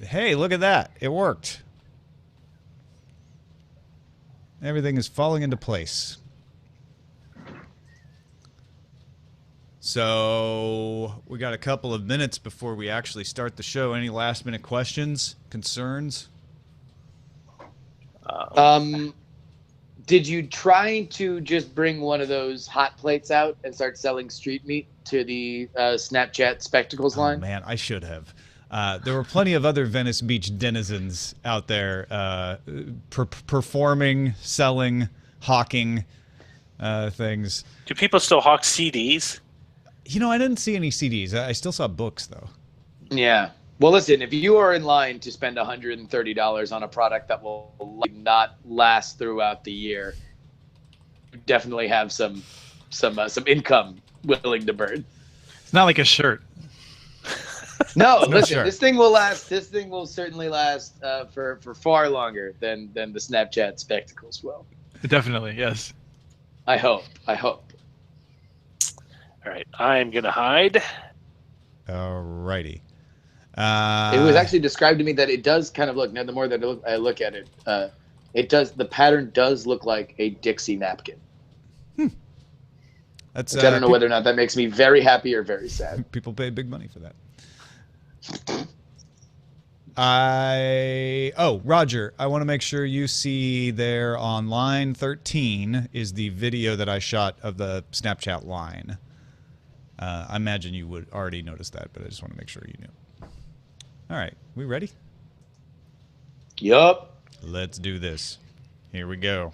Hey, look at that. It worked. Everything is falling into place. So we got a couple of minutes before we actually start the show. Any last minute questions, concerns? Did you try to just bring one of those hot plates out and start selling street meat to the Snapchat spectacles line? Oh, man, I should have. There were plenty of other Venice Beach denizens out there performing, selling, hawking things. Do people still hawk CDs? You know, I didn't see any CDs. I still saw books, though. Yeah. Well, listen, if you are in line to spend $130 on a product that will not last throughout the year, you definitely have some income willing to burn. It's not like a shirt. No, listen, shirt. This thing will last. This thing will certainly last for far longer than the Snapchat spectacles will. Definitely, yes. I hope. All right, I'm going to hide. Alrighty. It was actually described to me that it does kind of look. Now, the more that I look at it, it does. The pattern does look like a Dixie napkin. That's, which I don't know whether or not that makes me very happy or very sad. People pay big money for that. Roger, I want to make sure you see there on line 13 is the video that I shot of the Snapchat line. I imagine you would already notice that, but I just want to make sure you knew. All right, we ready? Yup. Let's do this. Here we go.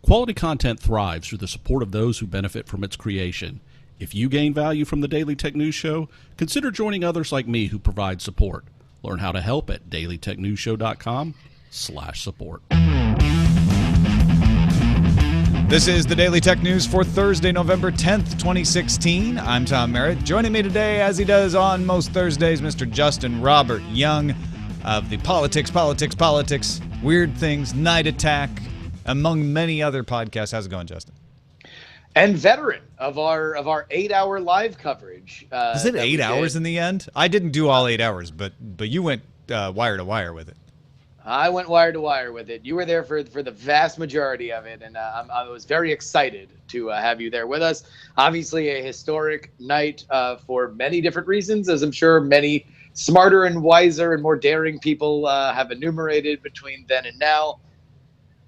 Quality content thrives through the support of those who benefit from its creation. If you gain value from the Daily Tech News Show, consider joining others like me who provide support. Learn how to help at dailytechnewsshow.com/support. This is the Daily Tech News for Thursday, November 10th, 2016. I'm Tom Merritt. Joining me today, as he does on most Thursdays, Mr. Justin Robert Young of the Politics, Weird Things, Night Attack, among many other podcasts. How's it going, Justin? And veteran of our 8-hour live coverage. Is it 8 hours in the end? I didn't do all 8 hours, but you went wire to wire with it. I went wire to wire with it. You were there for the vast majority of it, and I was very excited to have you there with us. Obviously, a historic night for many different reasons, as I'm sure many smarter and wiser and more daring people have enumerated between then and now.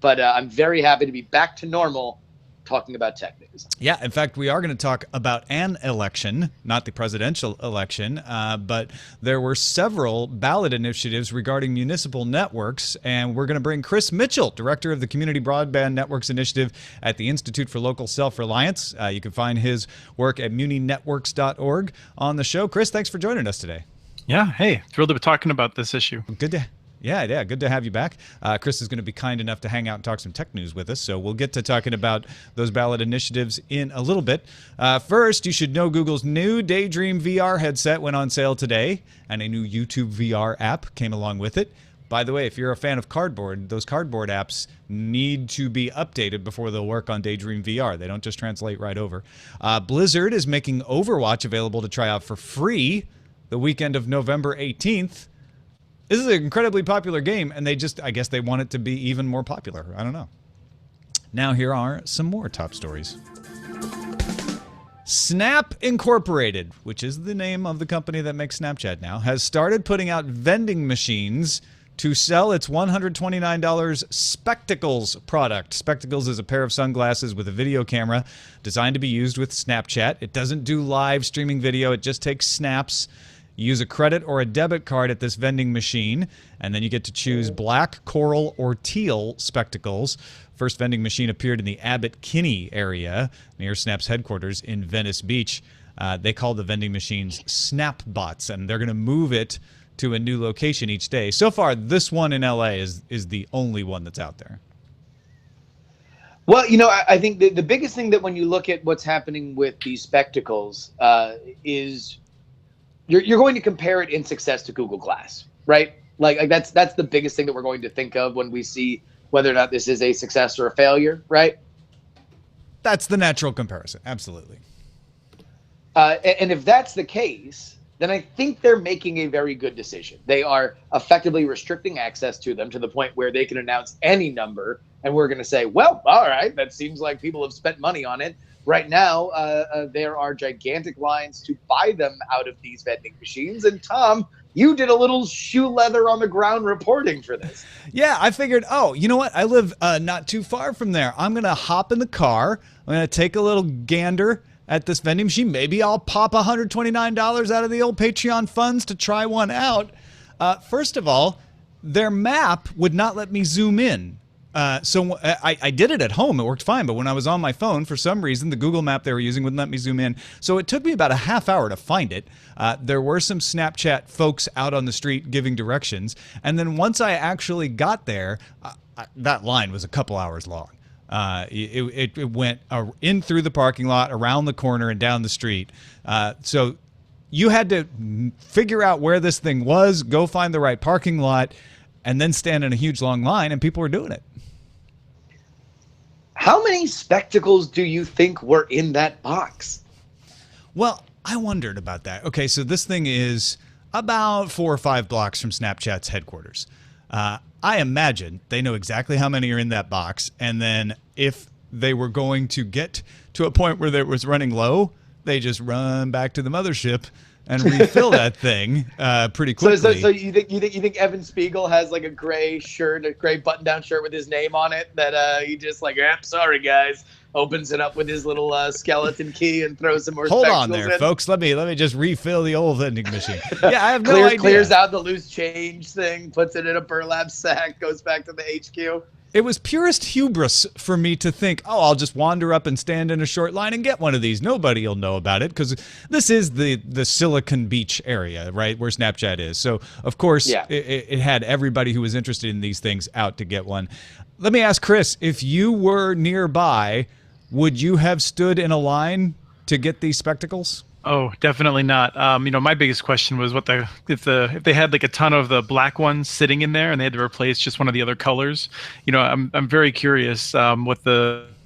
But I'm very happy to be back to normal talking about tech news. Yeah, in fact, we are going to talk about an election, not the presidential election, but there were several ballot initiatives regarding municipal networks, and we're going to bring Chris Mitchell, director of the Community Broadband Networks Initiative at the Institute for Local Selfreliance. You can find his work at muninetworks.org on the show. Chris, thanks for joining us today. Yeah, hey, thrilled to be talking about this issue. Good to good to have you back. Chris is going to be kind enough to hang out and talk some tech news with us, so we'll get to talking about those ballot initiatives in a little bit. First, you should know Google's new Daydream VR headset went on sale today, and a new YouTube VR app came along with it. By the way, if you're a fan of cardboard, those cardboard apps need to be updated before they'll work on Daydream VR. They don't just translate right over. Blizzard is making Overwatch available to try out for free the weekend of November 18th. This is an incredibly popular game, and I guess they want it to be even more popular. I don't know. Now here are some more top stories. Snap Incorporated, which is the name of the company that makes Snapchat now, has started putting out vending machines to sell its $129 Spectacles product. Spectacles is a pair of sunglasses with a video camera designed to be used with Snapchat. It doesn't do live streaming video. It just takes snaps. You use a credit or a debit card at this vending machine, and then you get to choose black, coral, or teal spectacles. First vending machine appeared in the Abbot Kinney area near Snap's headquarters in Venice Beach. They call the vending machines Snapbots, and they're going to move it to a new location each day. So far, this one in LA is the only one that's out there. Well, I think the biggest thing that when you look at what's happening with these spectacles is you're going to compare it in success to Google Glass, right? Like that's the biggest thing that we're going to think of when we see whether or not this is a success or a failure, right? That's the natural comparison, absolutely. And if that's the case, then I think they're making a very good decision. They are effectively restricting access to them to the point where they can announce any number, and we're going to say, well, all right, that seems like people have spent money on it. Right now, there are gigantic lines to buy them out of these vending machines. And Tom, you did a little shoe leather on the ground reporting for this. Yeah, I figured, oh, you know what? I live not too far from there. I'm going to hop in the car. I'm going to take a little gander at this vending machine. Maybe I'll pop $129 out of the old Patreon funds to try one out. First of all, their map would not let me zoom in. So I did it at home. It worked fine. But when I was on my phone, for some reason, the Google map they were using wouldn't let me zoom in. So it took me about a half hour to find it. There were some Snapchat folks out on the street giving directions. And then once I actually got there, that line was a couple hours long. It went in through the parking lot, around the corner, and down the street. So you had to figure out where this thing was, go find the right parking lot, and then stand in a huge long line, and people were doing it. How many spectacles do you think were in that box? Well, I wondered about that. Okay, so this thing is about 4 or 5 blocks from Snapchat's headquarters. I imagine they know exactly how many are in that box, and then if they were going to get to a point where it was running low, they just run back to the mothership and refill that thing pretty quickly. So you think Evan Spiegel has like a gray shirt, a gray button-down shirt with his name on it that he just like, sorry guys, opens it up with his little skeleton key and throws some more. Hold on there, in. folks. Let me just refill the old vending machine. Yeah, I have no idea. Clears out the loose change thing, puts it in a burlap sack, goes back to the HQ. It was purest hubris for me to think, oh, I'll just wander up and stand in a short line and get one of these. Nobody will know about it because this is the Silicon Beach area, right, where Snapchat is. So, of course, yeah. it had everybody who was interested in these things out to get one. Let me ask Chris, if you were nearby, would you have stood in a line to get these spectacles? Oh, definitely not. My biggest question was if they had like a ton of the black ones sitting in there and they had to replace just one of the other colors. I'm very curious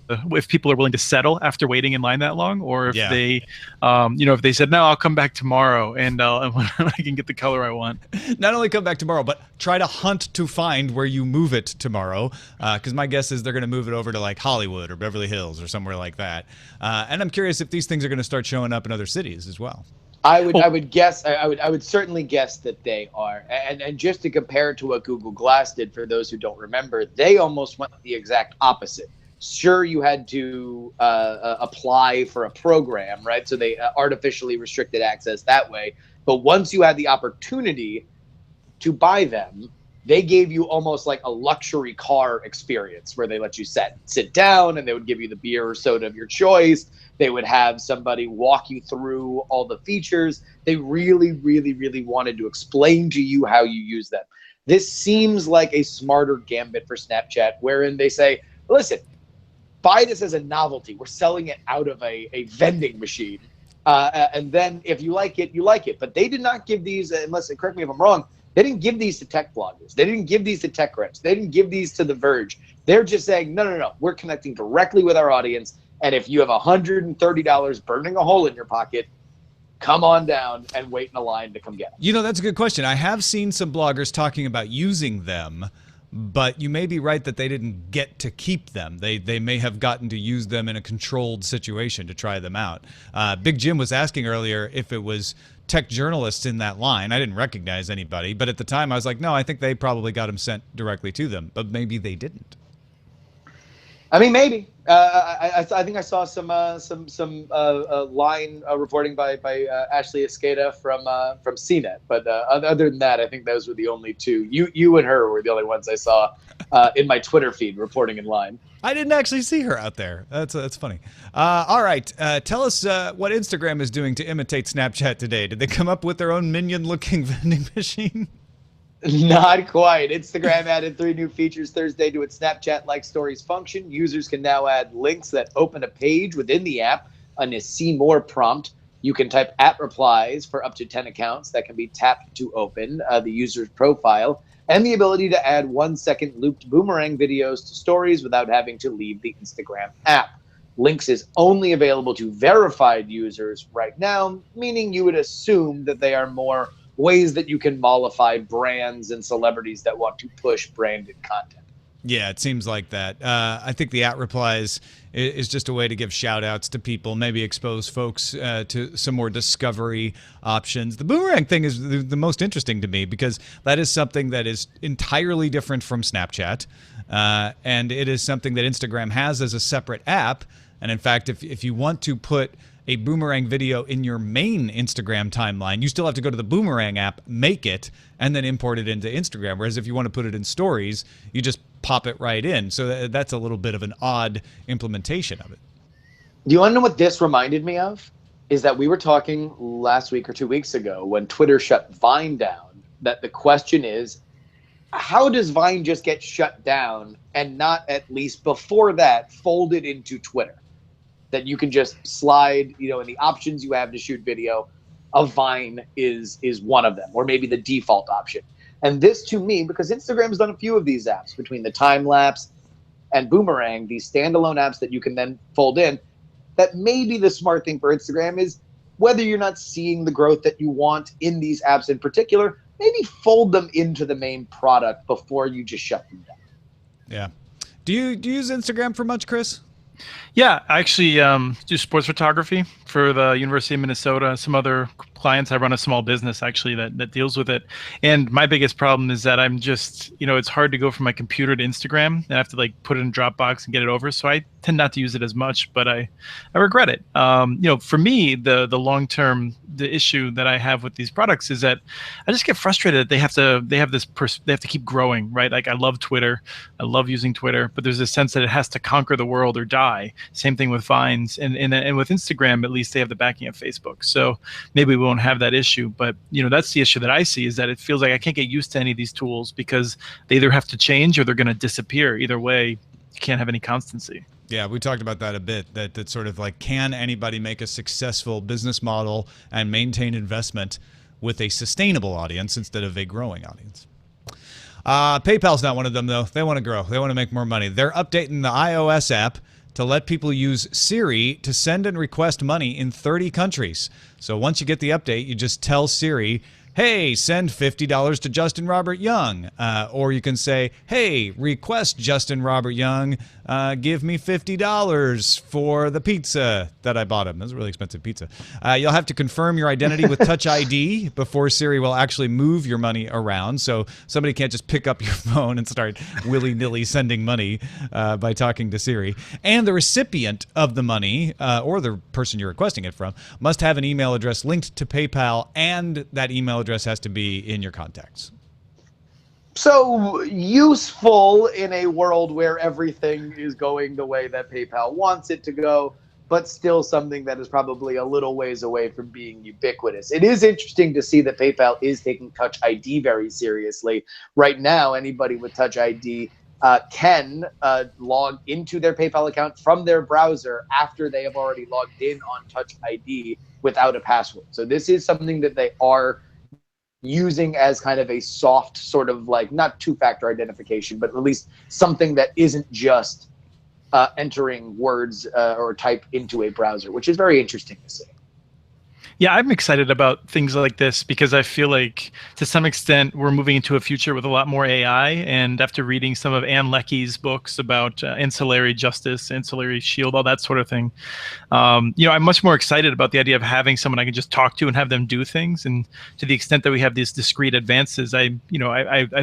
if people are willing to settle after waiting in line that long, or if they, if they said, no, I'll come back tomorrow and I can get the color I want. Not only come back tomorrow, but try to hunt to find where you move it tomorrow. Because my guess is they're going to move it over to like Hollywood or Beverly Hills or somewhere like that. And I'm curious if these things are going to start showing up in other cities as well. I would certainly guess that they are. And just to compare it to what Google Glass did, for those who don't remember, they almost went the exact opposite. Sure, you had to apply for a program, right? So they artificially restricted access that way. But once you had the opportunity to buy them, they gave you almost like a luxury car experience where they let you sit down and they would give you the beer or soda of your choice. They would have somebody walk you through all the features. They really, really, really wanted to explain to you how you use them. This seems like a smarter gambit for Snapchat, wherein they say, listen, buy this as a novelty. We're selling it out of a vending machine. And then if you like it, you like it. But they did not give these, unless, correct me if I'm wrong, they didn't give these to tech bloggers. They didn't give these to tech reps. They didn't give these to The Verge. They're just saying, no. We're connecting directly with our audience. And if you have $130 burning a hole in your pocket, come on down and wait in a line to come get them. That's a good question. I have seen some bloggers talking about using them, but you may be right that they didn't get to keep them. They may have gotten to use them in a controlled situation to try them out. Big Jim was asking earlier if it was tech journalists in that line. I didn't recognize anybody, but at the time I was like, no, I think they probably got them sent directly to them, but maybe they didn't. I mean, maybe. I think I saw some line reporting by Ashley Escada from CNET, but other than that, I think those were the only two. You and her were the only ones I saw in my Twitter feed reporting in line. I didn't actually see her out there. That's funny. All right, tell us what Instagram is doing to imitate Snapchat today. Did they come up with their own minion-looking vending machine? Not quite. Instagram added 3 new features Thursday to its Snapchat-like stories function. Users can now add links that open a page within the app on a See More prompt. You can type at replies for up to 10 accounts that can be tapped to open the user's profile, and the ability to add 1-second looped boomerang videos to stories without having to leave the Instagram app. Links is only available to verified users right now, meaning you would assume that they are more ways that you can mollify brands and celebrities that want to push branded content. Yeah, it seems like that. I think the at replies is just a way to give shout outs to people, maybe expose folks to some more discovery options. The boomerang thing is the most interesting to me because that is something that is entirely different from Snapchat. And it is something that Instagram has as a separate app. And in fact, if you want to put a boomerang video in your main Instagram timeline, you still have to go to the boomerang app, make it, and then import it into Instagram. Whereas if you want to put it in stories, you just pop it right in. So that's a little bit of an odd implementation of it. Do you want to know what this reminded me of? Is that we were talking last week or 2 weeks ago when Twitter shut Vine down, that the question is, how does Vine just get shut down and not at least before that folded into Twitter? That you can just slide, in the options you have to shoot video, a Vine is one of them, or maybe the default option. And this to me, because Instagram's done a few of these apps between the time lapse and Boomerang, these standalone apps that you can then fold in, that maybe the smart thing for Instagram is whether you're not seeing the growth that you want in these apps in particular, maybe fold them into the main product before you just shut them down. Yeah. Do you use Instagram for much, Chris? Yeah, I actually do sports photography for the University of Minnesota. Some other clients. I run a small business actually that deals with it. And my biggest problem is that I'm just, it's hard to go from my computer to Instagram. And I have to like put it in Dropbox and get it over. So I tend not to use it as much, but I regret it. For me, the long-term, the issue that I have with these products is that I just get frustrated that they have to keep growing, right? Like I love Twitter. I love using Twitter, but there's a sense that it has to conquer the world or die. Same thing with Vines and with Instagram, at least they have the backing of Facebook. So maybe we won't have that issue, but that's the issue that I see, is that it feels like I can't get used to any of these tools because they either have to change or they're going to disappear. Either way, you can't have any constancy. Yeah, we talked about that a bit, that sort of like, can anybody make a successful business model and maintain investment with a sustainable audience instead of a growing audience? PayPal's not one of them, though. They want to grow. They want to make more money. They're updating the iOS app to let people use Siri to send and request money in 30 countries. So once you get the update, you just tell Siri, hey, send $50 to Justin Robert Young. Or you can say, hey, request Justin Robert Young, give me $50 for the pizza that I bought him. That's a really expensive pizza. You'll have to confirm your identity with Touch ID before Siri will actually move your money around. So somebody can't just pick up your phone and start willy-nilly sending money by talking to Siri. And the recipient of the money, or the person you're requesting it from, must have an email address linked to PayPal, and that email address has to be in your contacts. So useful in a world where everything is going the way that PayPal wants it to go, but still something that is probably a little ways away from being ubiquitous. It is interesting to see that PayPal is taking Touch ID very seriously. Right now, anybody with Touch ID can log into their PayPal account from their browser after they have already logged in on Touch ID without a password. So this is something that they are using as kind of a soft sort of like, not two-factor identification, but at least something that isn't just entering words or type into a browser, which is very interesting to see. Yeah, I'm excited about things like this because I feel like to some extent we're moving into a future with a lot more AI. And after reading some of Ann Leckie's books about ancillary justice, ancillary shield, all that sort of thing, I'm much more excited about the idea of having someone I can just talk to and have them do things. And to the extent that we have these discrete advances, I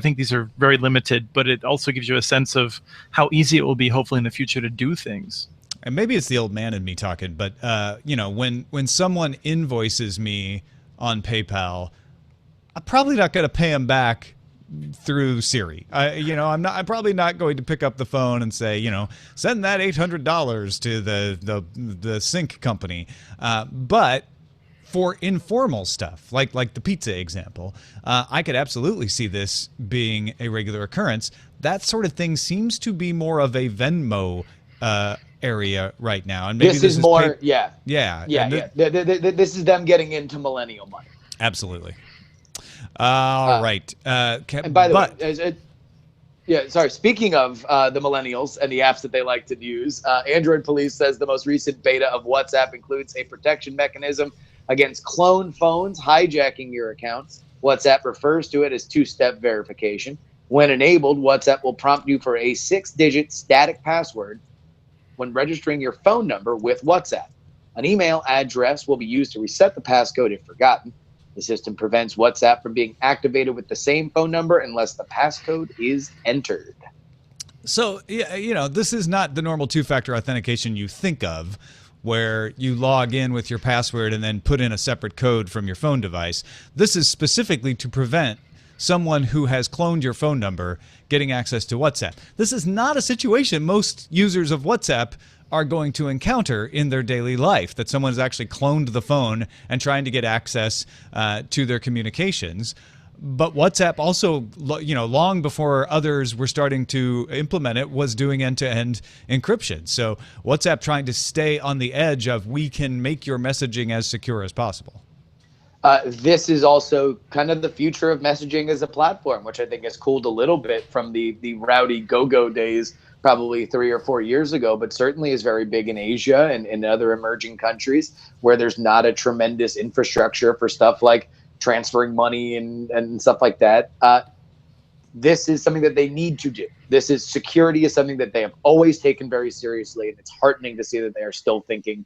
think these are very limited, but it also gives you a sense of how easy it will be hopefully in the future to do things. And maybe it's the old man in me talking, but when someone invoices me on PayPal, I'm probably not going to pay them back through Siri. I'm probably not going to pick up the phone and say, send that $800 to the sink company. But for informal stuff, like the pizza example, I could absolutely see this being a regular occurrence. That sort of thing seems to be more of a Venmo area right now, and maybe this is more, yeah. This is them getting into millennial money. Absolutely. All right. And by the way, Yeah, sorry. Speaking of the millennials and the apps that they like to use, Android Police says the most recent beta of WhatsApp includes a protection mechanism against clone phones hijacking your accounts. WhatsApp refers to it as two-step verification. When enabled, WhatsApp will prompt you for a 6-digit static password when registering your phone number with WhatsApp. An email address will be used to reset the passcode if forgotten. The system prevents WhatsApp from being activated with the same phone number unless the passcode is entered. So, yeah, this is not the normal two-factor authentication you think of, where you log in with your password and then put in a separate code from your phone device. This is specifically to prevent someone who has cloned your phone number getting access to WhatsApp. This is not a situation most users of WhatsApp are going to encounter in their daily life, that someone has actually cloned the phone and trying to get access to their communications. But WhatsApp also, long before others were starting to implement it, was doing end-to-end encryption. So WhatsApp trying to stay on the edge of, we can make your messaging as secure as possible. This is also kind of the future of messaging as a platform, which I think has cooled a little bit from the rowdy go-go days probably 3 or 4 years ago, but certainly is very big in Asia and in other emerging countries where there's not a tremendous infrastructure for stuff like transferring money and stuff like that. This is something that they need to do. Security is something that they have always taken very seriously, and it's heartening to see that they are still thinking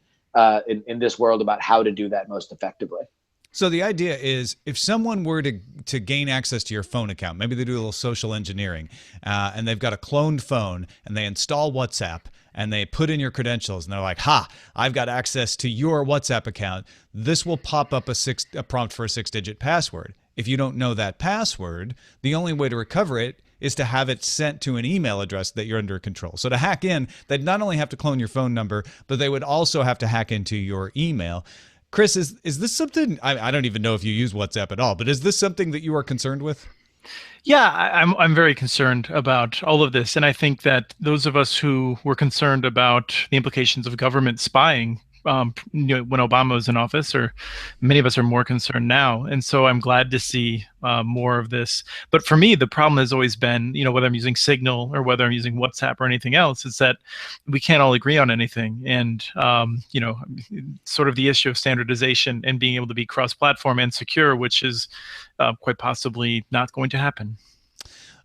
in this world about how to do that most effectively. So the idea is, if someone were to gain access to your phone account, maybe they do a little social engineering, and they've got a cloned phone, and they install WhatsApp, and they put in your credentials, and they're like, ha, I've got access to your WhatsApp account. This will pop up a prompt for a 6-digit password. If you don't know that password, the only way to recover it is to have it sent to an email address that you're under control. So to hack in, they'd not only have to clone your phone number, but they would also have to hack into your email. Chris, is this something, I don't even know if you use WhatsApp at all, but is this something that you are concerned with? Yeah, I'm very concerned about all of this, and I think that those of us who were concerned about the implications of government spying, when Obama was in office, or many of us are more concerned now, and so I'm glad to see more of this. But for me, the problem has always been, whether I'm using Signal or whether I'm using WhatsApp or anything else, is that we can't all agree on anything, and sort of the issue of standardization and being able to be cross-platform and secure, which is quite possibly not going to happen.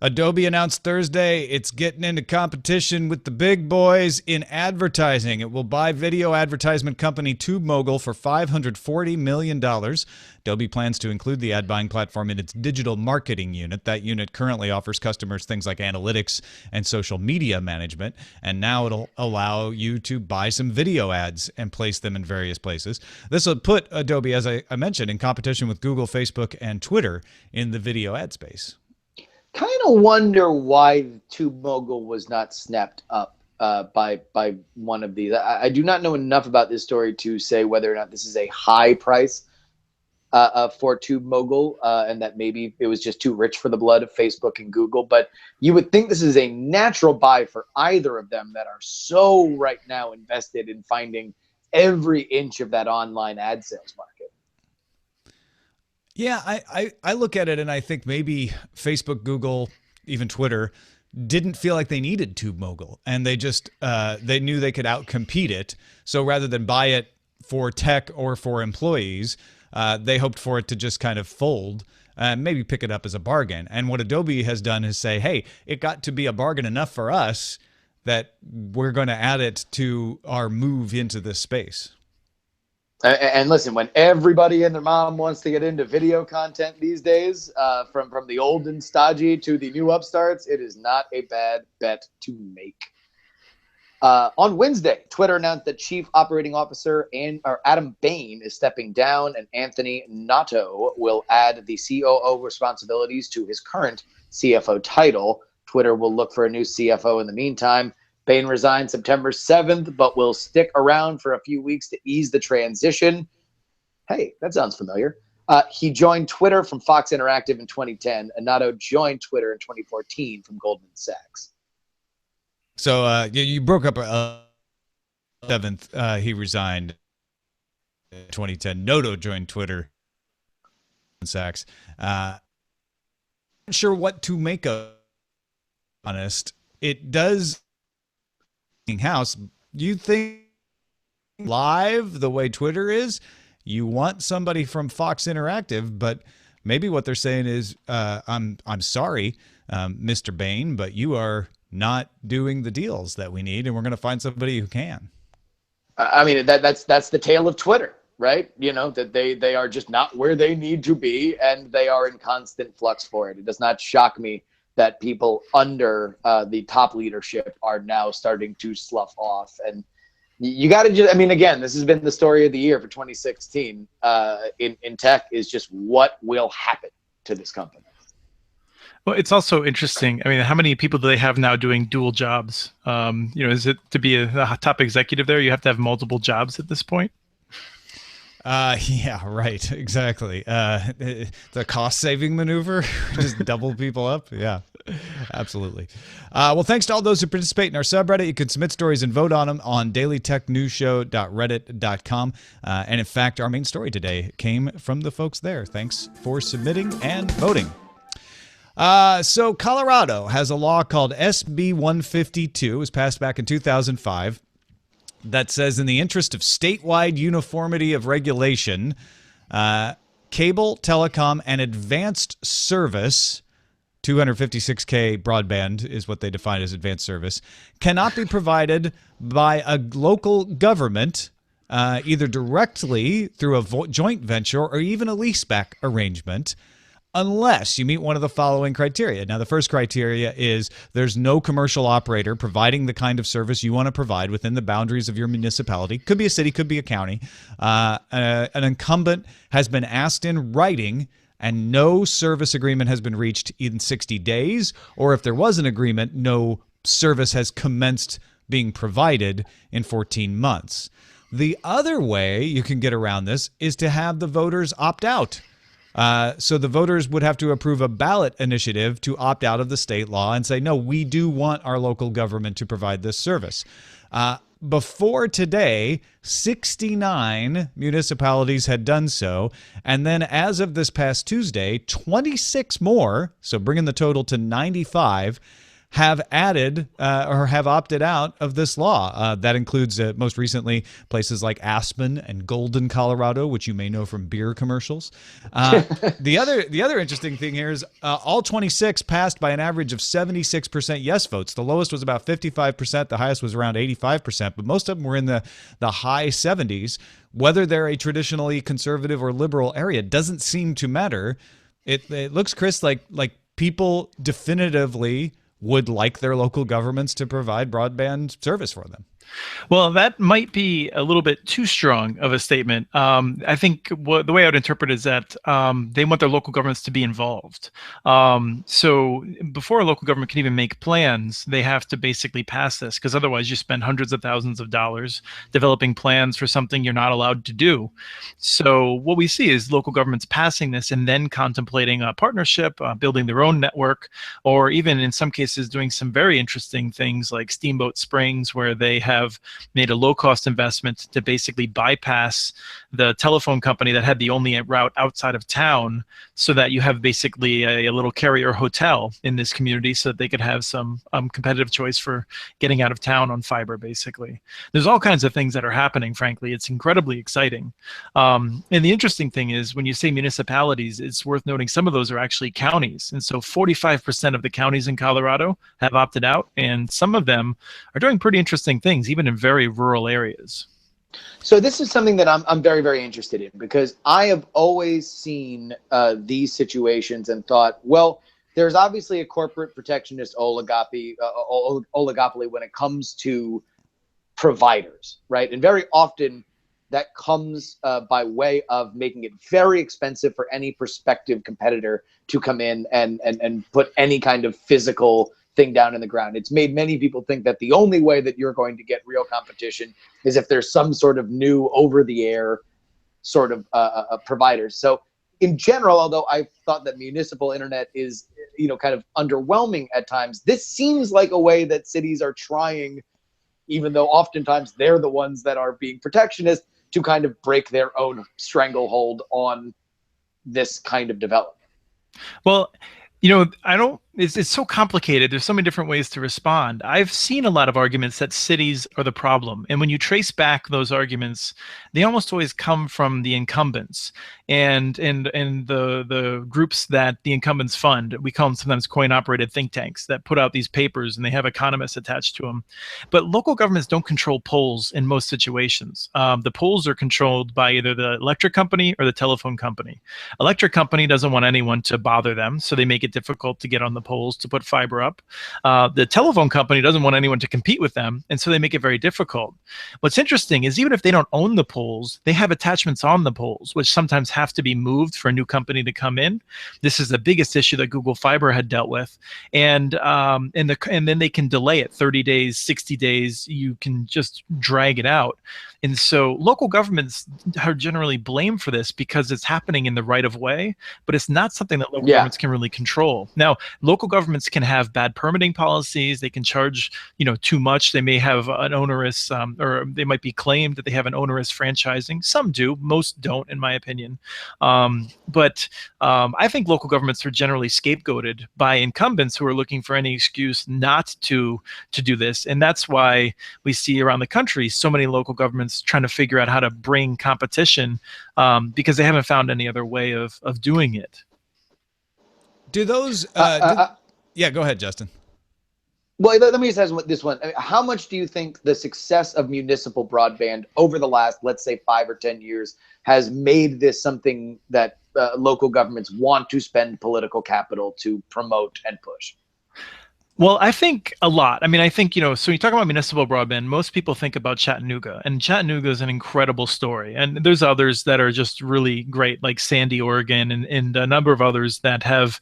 Adobe announced Thursday it's getting into competition with the big boys in advertising. It will buy video advertisement company TubeMogul for $540 million. Adobe plans to include the ad buying platform in its digital marketing unit. That unit currently offers customers things like analytics and social media management, and now it'll allow you to buy some video ads and place them in various places. This will put Adobe, as I mentioned, in competition with Google, Facebook, and Twitter in the video ad space. Kind of wonder why TubeMogul was not snapped up by one of these. I do not know enough about this story to say whether or not this is a high price for TubeMogul, and that maybe it was just too rich for the blood of Facebook and Google. But you would think this is a natural buy for either of them that are so right now invested in finding every inch of that online ad sales market. Yeah, I look at it and I think maybe Facebook, Google, even Twitter didn't feel like they needed TubeMogul, and they just they knew they could outcompete it. So rather than buy it for tech or for employees, they hoped for it to just kind of fold, maybe pick it up as a bargain. And what Adobe has done is say, hey, it got to be a bargain enough for us that we're going to add it to our move into this space. And listen, when everybody and their mom wants to get into video content these days, from the old and stodgy to the new upstarts, it is not a bad bet to make. On Wednesday, Twitter announced that Chief Operating Officer Adam Bain is stepping down, and Anthony Nato will add the COO responsibilities to his current CFO title. Twitter will look for a new CFO in the meantime. Bain resigned September 7th, but will stick around for a few weeks to ease the transition. Hey, that sounds familiar. He joined Twitter from Fox Interactive in 2010, and Nato joined Twitter in 2014 from Goldman Sachs. So you broke up 7th. He resigned in 2010. Noto joined Twitter. Sachs. Not sure what to make of honest, it does house. You think live the way Twitter is, you want somebody from Fox Interactive, but maybe what they're saying is, I'm sorry, Mr. Bain, but you are not doing the deals that we need, and we're going to find somebody who can. I mean, that's the tale of Twitter, right? You know, that they are just not where they need to be, and they are in constant flux for it. It does not shock me that people under the top leadership are now starting to slough off. And you got to just, I mean, again, this has been the story of the year for 2016 in tech, is just what will happen to this company. Well, it's also interesting. I mean, how many people do they have now doing dual jobs? Is it to be a top executive there, you have to have multiple jobs at this point? Yeah, right. Exactly. The cost-saving maneuver, just double people up. Yeah, absolutely. Well, thanks to all those who participate in our subreddit. You can submit stories and vote on them on dailytechnewsshow.reddit.com. And in fact, our main story today came from the folks there. Thanks for submitting and voting. So Colorado has a law called SB 152. It was passed back in 2005. That says, in the interest of statewide uniformity of regulation, cable, telecom, and advanced service, 256K broadband is what they define as advanced service, cannot be provided by a local government, either directly through a joint venture or even a leaseback arrangement, unless you meet one of the following criteria. Now, the first criteria is there's no commercial operator providing the kind of service you want to provide within the boundaries of your municipality. Could be a city, could be a county. An incumbent has been asked in writing and no service agreement has been reached in 60 days, or if there was an agreement, no service has commenced being provided in 14 months. The other way you can get around this is to have the voters opt out. So the voters would have to approve a ballot initiative to opt out of the state law and say, no, we do want our local government to provide this service. Before today, 69 municipalities had done so. And then as of this past Tuesday, 26 more, so bringing the total to 95, have added or have opted out of this law. That includes most recently places like Aspen and Golden, Colorado, which you may know from beer commercials. The other interesting thing here is all 26 passed by an average of 76% yes votes. The lowest was about 55%. The highest was around 85%, but most of them were in the high 70s. Whether they're a traditionally conservative or liberal area doesn't seem to matter. It looks, Chris, like people definitively would like their local governments to provide broadband service for them. Well, that might be a little bit too strong of a statement. I think the way I would interpret it is that they want their local governments to be involved. So before a local government can even make plans, they have to basically pass this, because otherwise you spend hundreds of thousands of dollars developing plans for something you're not allowed to do. So what we see is local governments passing this and then contemplating a partnership, building their own network, or even in some cases doing some very interesting things like Steamboat Springs, where they have made a low-cost investment to basically bypass the telephone company that had the only route outside of town, so that you have basically a little carrier hotel in this community so that they could have some competitive choice for getting out of town on fiber, basically. There's all kinds of things that are happening, frankly. It's incredibly exciting. And the interesting thing is, when you say municipalities, it's worth noting some of those are actually counties. And so 45% of the counties in Colorado have opted out, and some of them are doing pretty interesting things, even in very rural areas. So this is something that I'm very, very interested in, because I have always seen these situations and thought, well, there's obviously a corporate protectionist oligopoly when it comes to providers, right? And very often that comes by way of making it very expensive for any prospective competitor to come in and put any kind of physical thing down in the ground. It's made many people think that the only way that you're going to get real competition is if there's some sort of new over-the-air sort of providers. So in general, although I thought that municipal internet is, kind of underwhelming at times, this seems like a way that cities are trying, even though oftentimes they're the ones that are being protectionist, to kind of break their own stranglehold on this kind of development. Well, I don't it's so complicated. There's so many different ways to respond. I've seen a lot of arguments that cities are the problem. And when you trace back those arguments, they almost always come from the incumbents and the groups that the incumbents fund. We call them sometimes coin-operated think tanks that put out these papers, and they have economists attached to them. But local governments don't control polls in most situations. The polls are controlled by either the electric company or the telephone company. Electric company doesn't want anyone to bother them, so they make it difficult to get on the polls to put fiber up. The telephone company doesn't want anyone to compete with them, and so they make it very difficult. What's interesting is even if they don't own the poles, they have attachments on the poles, which sometimes have to be moved for a new company to come in. This is the biggest issue that Google Fiber had dealt with, and then they can delay it 30 days, 60 days. You can just drag it out. And so local governments are generally blamed for this because it's happening in the right of way, but it's not something that local governments can really control. Now, local governments can have bad permitting policies. They can charge, too much. They may have an onerous, or they might be claimed that they have an onerous franchising. Some do, most don't, in my opinion. But I think local governments are generally scapegoated by incumbents who are looking for any excuse not to do this. And that's why we see around the country so many local governments trying to figure out how to bring competition because they haven't found any other way of doing it. Do those? Yeah, go ahead, Justin. Well, let me just ask this one. How much do you think the success of municipal broadband over the last, let's say, 5 or 10 years has made this something that local governments want to spend political capital to promote and push? Well, I think a lot. I mean, I think, so when you talk about municipal broadband, most people think about Chattanooga, and Chattanooga is an incredible story. And there's others that are just really great, like Sandy, Oregon, and a number of others that have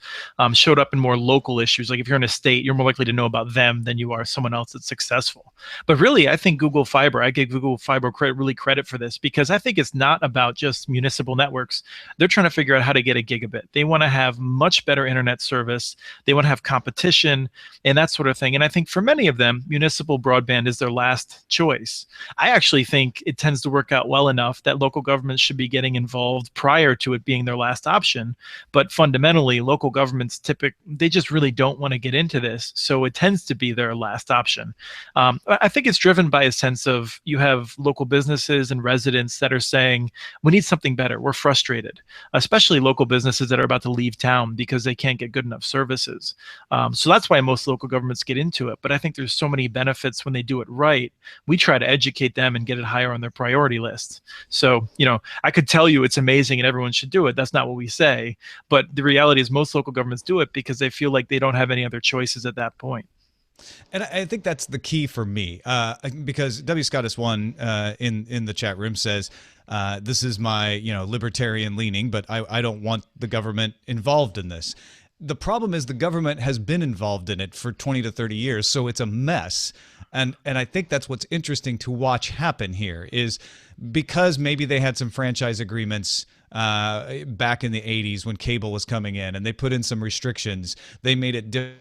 showed up in more local issues. Like if you're in a state, you're more likely to know about them than you are someone else that's successful. But really, I think Google Fiber, I give Google Fiber credit for this because I think it's not about just municipal networks. They're trying to figure out how to get a gigabit. They want to have much better internet service. They want to have competition and that sort of thing. And I think for many of them, municipal broadband is their last choice. I actually think it tends to work out well enough that local governments should be getting involved prior to it being their last option. But fundamentally, local governments they just really don't want to get into this. So it tends to be their last option. I think it's driven by a sense of you have local businesses and residents that are saying, we need something better. We're frustrated, especially local businesses that are about to leave town because they can't get good enough services. So that's why most local governments get into it. But I think there's so many benefits when they do it right. We try to educate them and get it higher on their priority list. So, I could tell you it's amazing and everyone should do it. That's not what we say. But the reality is most local governments do it because they feel like they don't have any other choices at that point. And I think that's the key for me, because W. Scottus1 in the chat room says, this is my libertarian leaning, but I don't want the government involved in this. The problem is the government has been involved in it for 20 to 30 years, so it's a mess. And I think that's what's interesting to watch happen here is because maybe they had some franchise agreements back in the 80s when cable was coming in, and they put in some restrictions. They made it in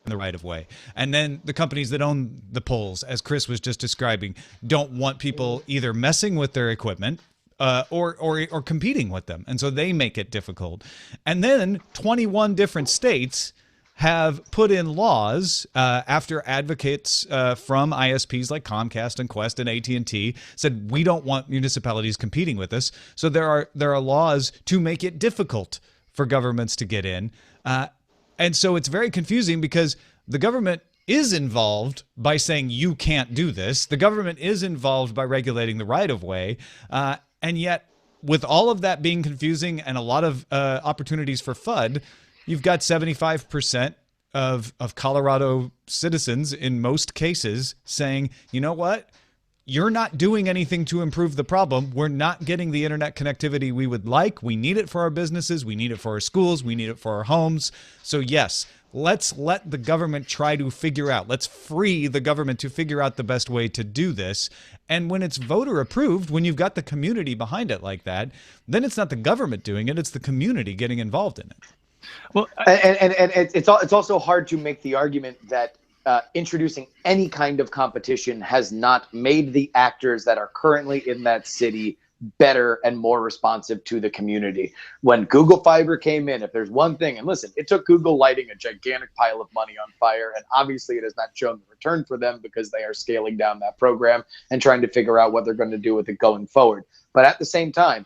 the right of way. And then the companies that own the poles, as Chris was just describing, don't want people either messing with their equipment or competing with them. And so they make it difficult. And then 21 different states have put in laws after advocates from ISPs like Comcast and Qwest and AT&T said, we don't want municipalities competing with us. So there are laws to make it difficult for governments to get in. And so it's very confusing because the government is involved by saying you can't do this. The government is involved by regulating the right of way. And yet, with all of that being confusing and a lot of opportunities for FUD, you've got 75% of Colorado citizens in most cases saying, you know what? You're not doing anything to improve the problem. We're not getting the internet connectivity we would like. We need it for our businesses. We need it for our schools. We need it for our homes. So yes, let's let the government try to figure out. Let's free the government to figure out the best way to do this. And when it's voter approved, when you've got the community behind it like that, then it's not the government doing it. It's the community getting involved in it. Well, and it's also hard to make the argument that introducing any kind of competition has not made the actors that are currently in that city better and more responsive to the community. When Google Fiber came in, if there's one thing, and listen, it took Google lighting a gigantic pile of money on fire, and obviously it has not shown the return for them because they are scaling down that program and trying to figure out what they're going to do with it going forward. But at the same time,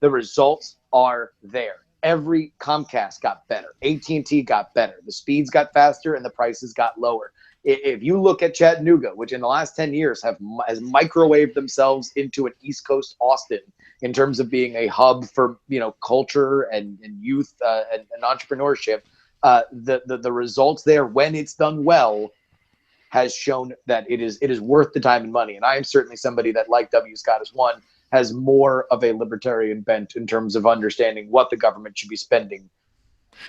the results are there. Every Comcast got better. AT&T got better. The speeds got faster and the prices got lower. If you look at Chattanooga, which in the last 10 years has microwaved themselves into an East Coast Austin in terms of being a hub for culture and youth and entrepreneurship, the results there, when it's done well, has shown that it is worth the time and money. And I am certainly somebody that, like W. Scott is one, has more of a libertarian bent in terms of understanding what the government should be spending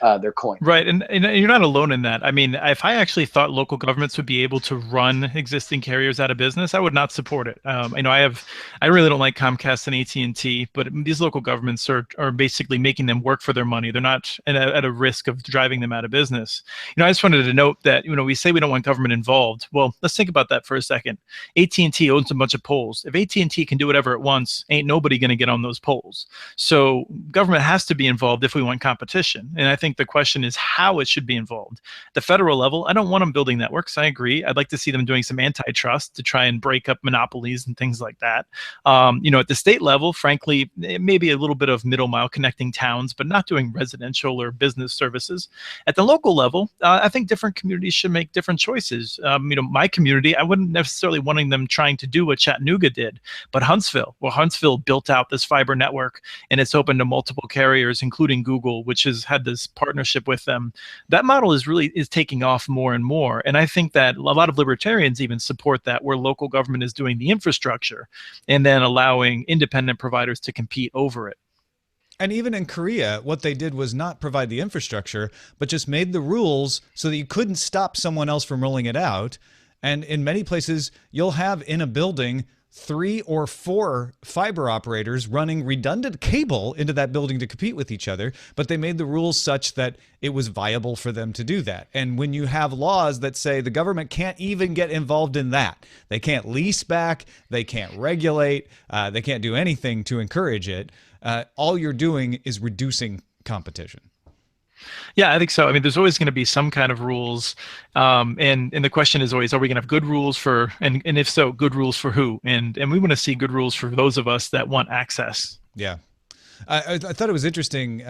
their coin. Right, and you're not alone in that. I mean, if I actually thought local governments would be able to run existing carriers out of business, I would not support it. I really don't like Comcast and AT&T, but these local governments are basically making them work for their money. They're not at a risk of driving them out of business. I just wanted to note that we say we don't want government involved. Well, let's think about that for a second. AT&T owns a bunch of poles. If AT&T can do whatever it wants, ain't nobody going to get on those poles. So government has to be involved if we want competition. And I think the question is how it should be involved. At the federal level, I don't want them building networks. I agree. I'd like to see them doing some antitrust to try and break up monopolies and things like that. At the state level, frankly, maybe a little bit of middle mile connecting towns, but not doing residential or business services. At the local level, I think different communities should make different choices. My community, I wouldn't necessarily wanting them trying to do what Chattanooga did, but Huntsville built out this fiber network and it's open to multiple carriers, including Google, which has had this partnership with them. That model is taking off more and more. And I think that a lot of libertarians even support that, where local government is doing the infrastructure and then allowing independent providers to compete over it. And even in Korea, what they did was not provide the infrastructure, but just made the rules so that you couldn't stop someone else from rolling it out. And in many places, you'll have in a building 3 or 4 fiber operators running redundant cable into that building to compete with each other, but they made the rules such that it was viable for them to do that. And when you have laws that say the government can't even get involved in that, they can't lease back, they can't regulate, they can't do anything to encourage it, all you're doing is reducing competition. Yeah, I think so. I mean, there's always going to be some kind of rules. And the question is always, are we going to have good rules for, and if so, good rules for who? And we want to see good rules for those of us that want access. Yeah. I thought it was interesting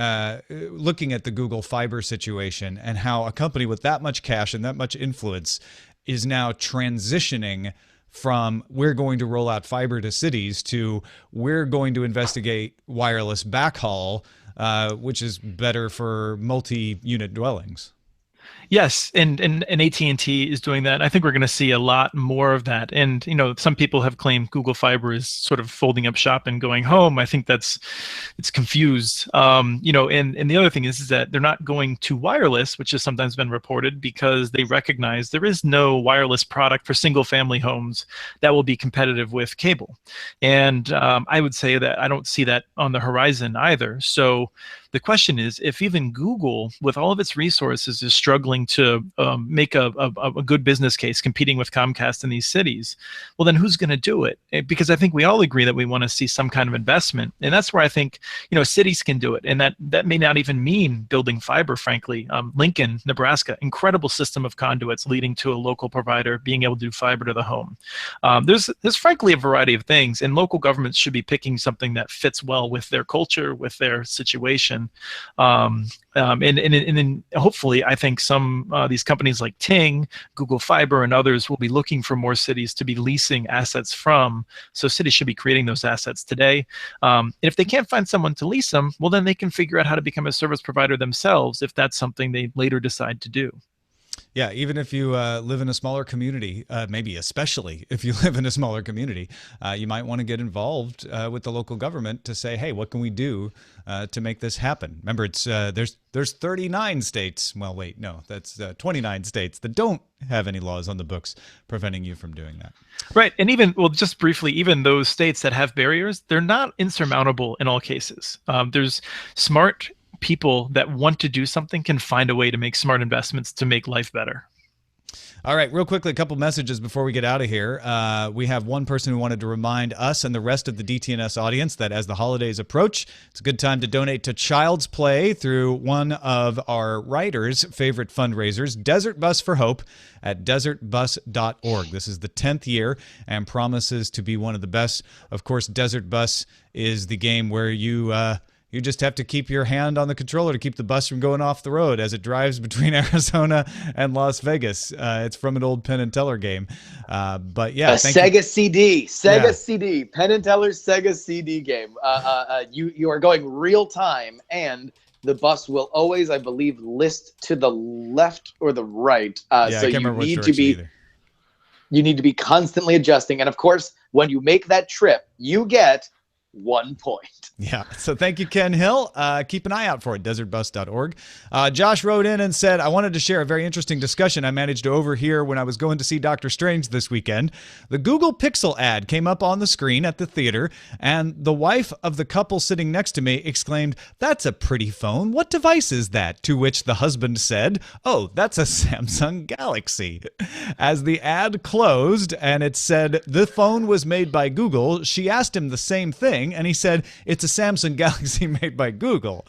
looking at the Google Fiber situation and how a company with that much cash and that much influence is now transitioning from we're going to roll out fiber to cities to we're going to investigate wireless backhaul, which is better for multi-unit dwellings. Yes, and AT&T is doing that. I think we're going to see a lot more of that. And some people have claimed Google Fiber is sort of folding up shop and going home. I think it's confused. And the other thing is that they're not going to wireless, which has sometimes been reported, because they recognize there is no wireless product for single-family homes that will be competitive with cable. And I would say that I don't see that on the horizon either. So the question is, if even Google, with all of its resources, is struggling to make a good business case competing with Comcast in these cities, well, then who's going to do it? Because I think we all agree that we want to see some kind of investment. And that's where I think, cities can do it. And that may not even mean building fiber, frankly. Lincoln, Nebraska, incredible system of conduits leading to a local provider being able to do fiber to the home. There's frankly a variety of things, and local governments should be picking something that fits well with their culture, with their situation. And then hopefully, I think some these companies like Ting, Google Fiber, and others will be looking for more cities to be leasing assets from. So cities should be creating those assets today. And if they can't find someone to lease them, well, then they can figure out how to become a service provider themselves if that's something they later decide to do. Yeah, even if you live in a smaller community, maybe especially if you live in a smaller community, you might want to get involved with the local government to say, hey, what can we do to make this happen? Remember, it's there's 39 states. Well, wait, no, that's 29 states that don't have any laws on the books preventing you from doing that. Right. And even, well, just briefly, even those states that have barriers, they're not insurmountable in all cases. There's smart people that want to do something can find a way to make smart investments to make life better. All right, real quickly, a couple messages before we get out of here. We have one person who wanted to remind us and the rest of the DTNS audience that as the holidays approach, it's a good time to donate to Child's Play through one of our writers' favorite fundraisers, Desert Bus for Hope, at desertbus.org. This is the 10th year and promises to be one of the best. Of course, Desert Bus is the game where you just have to keep your hand on the controller to keep the bus from going off the road as it drives between Arizona and Las Vegas. It's from an old Penn and Teller game. But yeah, Sega CD, Penn and Teller's Sega CD game. You are going real time, and the bus will always, I believe, list to the left or the right. So I can't remember which direction either. You need to be constantly adjusting. And of course, when you make that trip, you get 1 point. Yeah. So thank you, Ken Hill. Keep an eye out for it, desertbus.org. Josh wrote in and said, I wanted to share a very interesting discussion I managed to overhear when I was going to see Doctor Strange this weekend. The Google Pixel ad came up on the screen at the theater, and the wife of the couple sitting next to me exclaimed, "That's a pretty phone. What device is that?" To which the husband said, "Oh, that's a Samsung Galaxy." As the ad closed and it said the phone was made by Google, she asked him the same thing, and he said, "It's a Samsung Galaxy made by Google."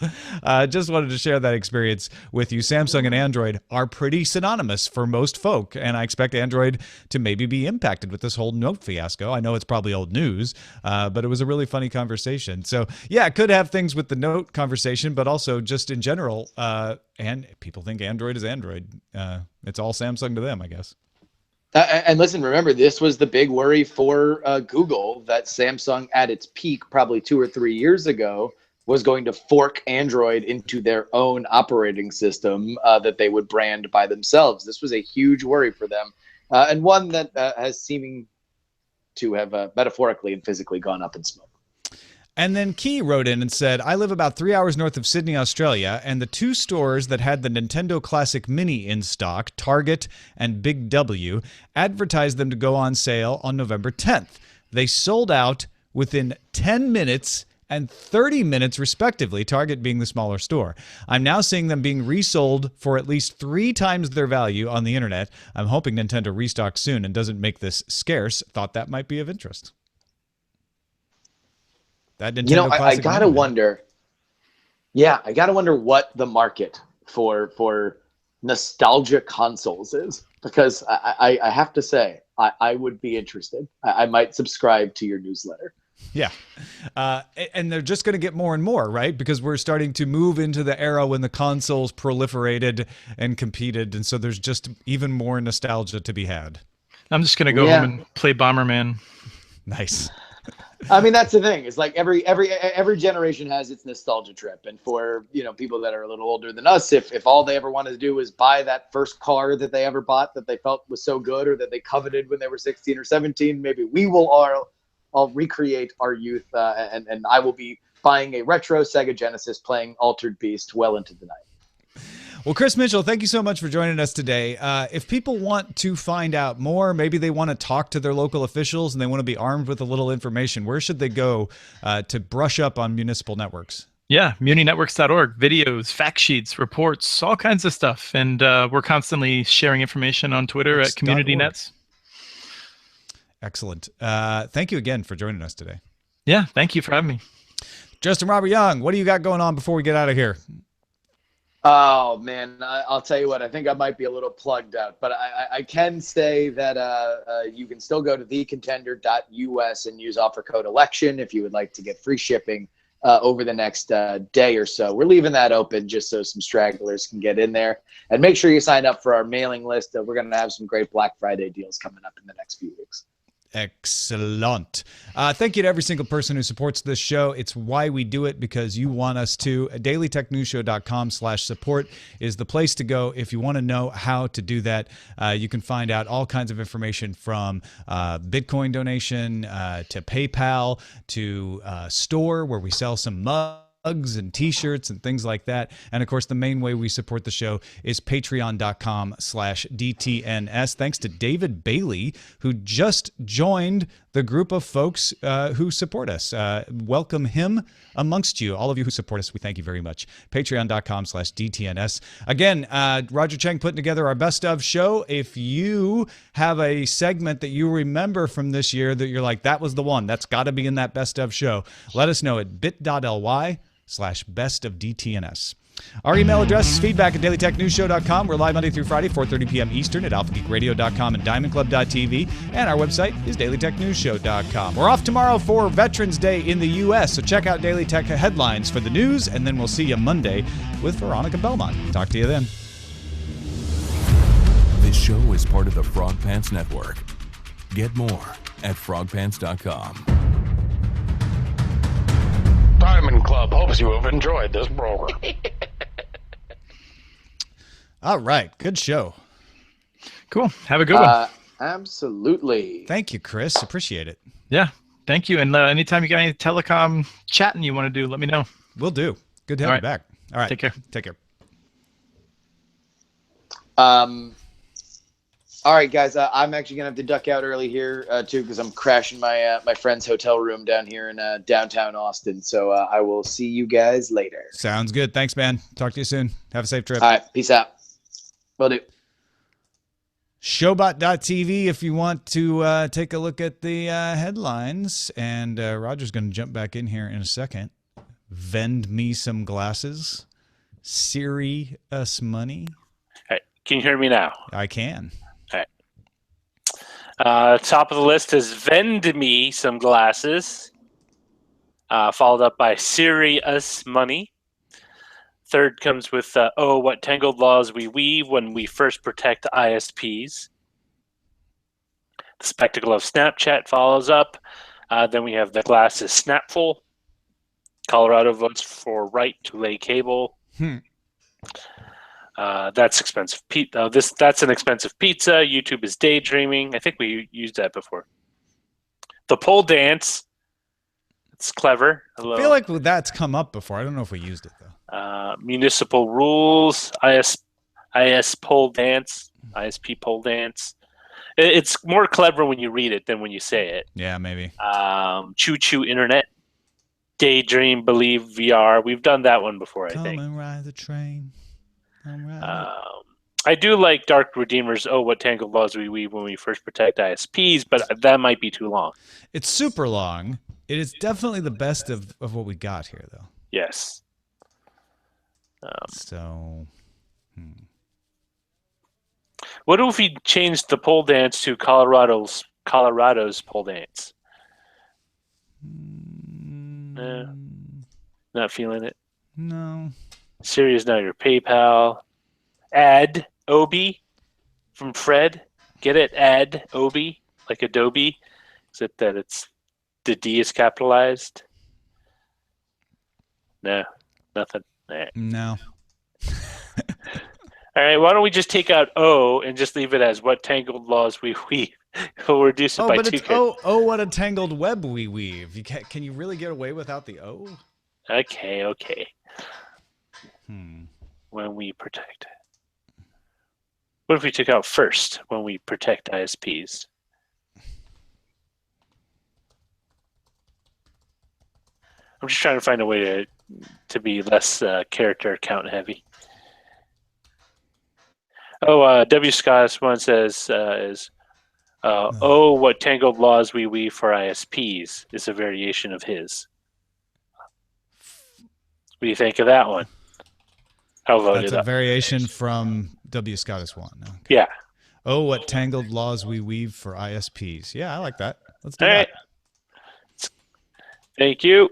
Just wanted to share that experience with you. Samsung and Android are pretty synonymous for most folk, and I expect Android to maybe be impacted with this whole Note fiasco. I know it's probably old news, but it was a really funny conversation. So yeah, it could have things with the Note conversation, but also just in general, and people think Android is Android. It's all Samsung to them, I guess. And listen, remember, this was the big worry for Google, that Samsung at its peak probably 2 or 3 years ago was going to fork Android into their own operating system that they would brand by themselves. This was a huge worry for them, and one that has seeming to have metaphorically and physically gone up in smoke. And then Key wrote in and said, I live about 3 hours north of Sydney, Australia, and the 2 stores that had the Nintendo Classic Mini in stock, Target and Big W, advertised them to go on sale on November 10th. They sold out within 10 minutes and 30 minutes respectively, Target being the smaller store. I'm now seeing them being resold for at least 3 times their value on the internet. I'm hoping Nintendo restocks soon and doesn't make this scarce. Thought that might be of interest. That Nintendo I gotta wonder. Yeah, I gotta wonder what the market for nostalgia consoles is, because I have to say I would be interested. I might subscribe to your newsletter. Yeah, and they're just going to get more and more, right? Because we're starting to move into the era when the consoles proliferated and competed, and so there's just even more nostalgia to be had. I'm just going to go home and play Bomberman. Nice. I mean, that's the thing. It's like every generation has its nostalgia trip, and for people that are a little older than us, if all they ever wanted to do was buy that first car that they ever bought that they felt was so good or that they coveted when they were 16 or 17, maybe we will all recreate our youth, and I will be buying a retro Sega Genesis, playing Altered Beast well into the night. Well, Chris Mitchell, thank you so much for joining us today. If people want to find out more, maybe they want to talk to their local officials and they want to be armed with a little information, where should they go to brush up on municipal networks? Yeah, muninetworks.org, videos, fact sheets, reports, all kinds of stuff. And we're constantly sharing information on Twitter at CommunityNets. Excellent. Thank you again for joining us today. Yeah, thank you for having me. Justin Robert Young, what do you got going on before we get out of here? Oh, man, I'll tell you what, I think I might be a little plugged out, but I can say that you can still go to thecontender.us and use offer code election if you would like to get free shipping over the next day or so. We're leaving that open just so some stragglers can get in there. And make sure you sign up for our mailing list. We're going to have some great Black Friday deals coming up in the next few weeks. Excellent. Thank you to every single person who supports this show. It's why we do it, because you want us to. dailytechnewsshow.com/support is the place to go if you want to know how to do that. You can find out all kinds of information from Bitcoin donation to PayPal to store where we sell some mugs mugs and t-shirts and things like that. And of course, the main way we support the show is patreon.com/DTNS. Thanks to David Bailey, who just joined the group of folks who support us. Welcome him amongst you. All of you who support us, we thank you very much. Patreon.com/DTNS. Again, Roger Cheng putting together our best of show. If you have a segment that you remember from this year that you're like, that was the one, that's got to be in that best of show, let us know at bit.ly/bestofdtns. Our email address is feedback@dailytechnewsshow.com. We're live Monday through Friday, 4:30 p.m. Eastern at alphageekradio.com and diamondclub.tv. And our website is dailytechnewsshow.com. We're off tomorrow for Veterans Day in the U.S., so check out Daily Tech headlines for the news, and then we'll see you Monday with Veronica Belmont. Talk to you then. This show is part of the Frog Pants Network. Get more at frogpants.com. Diamond Club hopes you have enjoyed this program. All right. Good show. Cool. Have a good one. Absolutely. Thank you, Chris. Appreciate it. Yeah. Thank you. And anytime you got any telecom chatting you want to do, let me know. Will do. Good to have you back. All right. Take care. Take care. All right, guys. I'm actually gonna have to duck out early here too, because I'm crashing my my friend's hotel room down here in downtown Austin. So I will see you guys later. Sounds good. Thanks, man. Talk to you soon. Have a safe trip. All right, peace out. Will do. Showbot.tv if you want to take a look at the headlines. And Roger's going to jump back in here in a second. Vend me some glasses. Siri us money. Hey, can you hear me now? I can. Top of the list is Vend Me Some Glasses, followed up by Siri Us Money. Third comes with Oh, What Tangled Laws We Weave When We First Protect ISPs. The Spectacle of Snapchat follows up. Then we have The Glasses Snapful. Colorado votes for right to lay cable. That's expensive. That's an expensive pizza. YouTube is daydreaming. I think we used that before. The pole dance. It's clever. I feel like that's come up before. I don't know if we used it though. Municipal rules. IS pole dance. ISP pole dance. It's more clever when you read it than when you say it. Yeah, maybe. Choo choo internet. Daydream believe VR. We've done that one before. I think. Come and ride the train. I do like Dark Redeemer's Oh, What Tangled Laws We Weave When We First Protect ISPs, but that might be too long. It's super long. It is definitely the best of what we got here, though. Yes. What if we changed the pole dance to Colorado's pole dance? Not feeling it. No. Siri is now your PayPal. Adobe from Fred. Get it? Adobe, like Adobe, except that it's the D is capitalized. No, nothing. No. All right, why don't we just take out O and just leave it as What Tangled Laws We Weave? We'll reduce it by but 2. It's what a tangled web we weave. Can you really get away without the O? Okay. When we protect. What if we took out first when we protect ISPs? I'm just trying to find a way to be less character count heavy. W. Scott one says oh, what tangled laws we weave for ISPs is a variation of his. What do you think of that one? I'll vote That's it a up. variation from W. Scottus one. Okay. Yeah. Oh, what tangled laws we weave for ISPs. Yeah, I like that. Let's do All that. right. Thank you.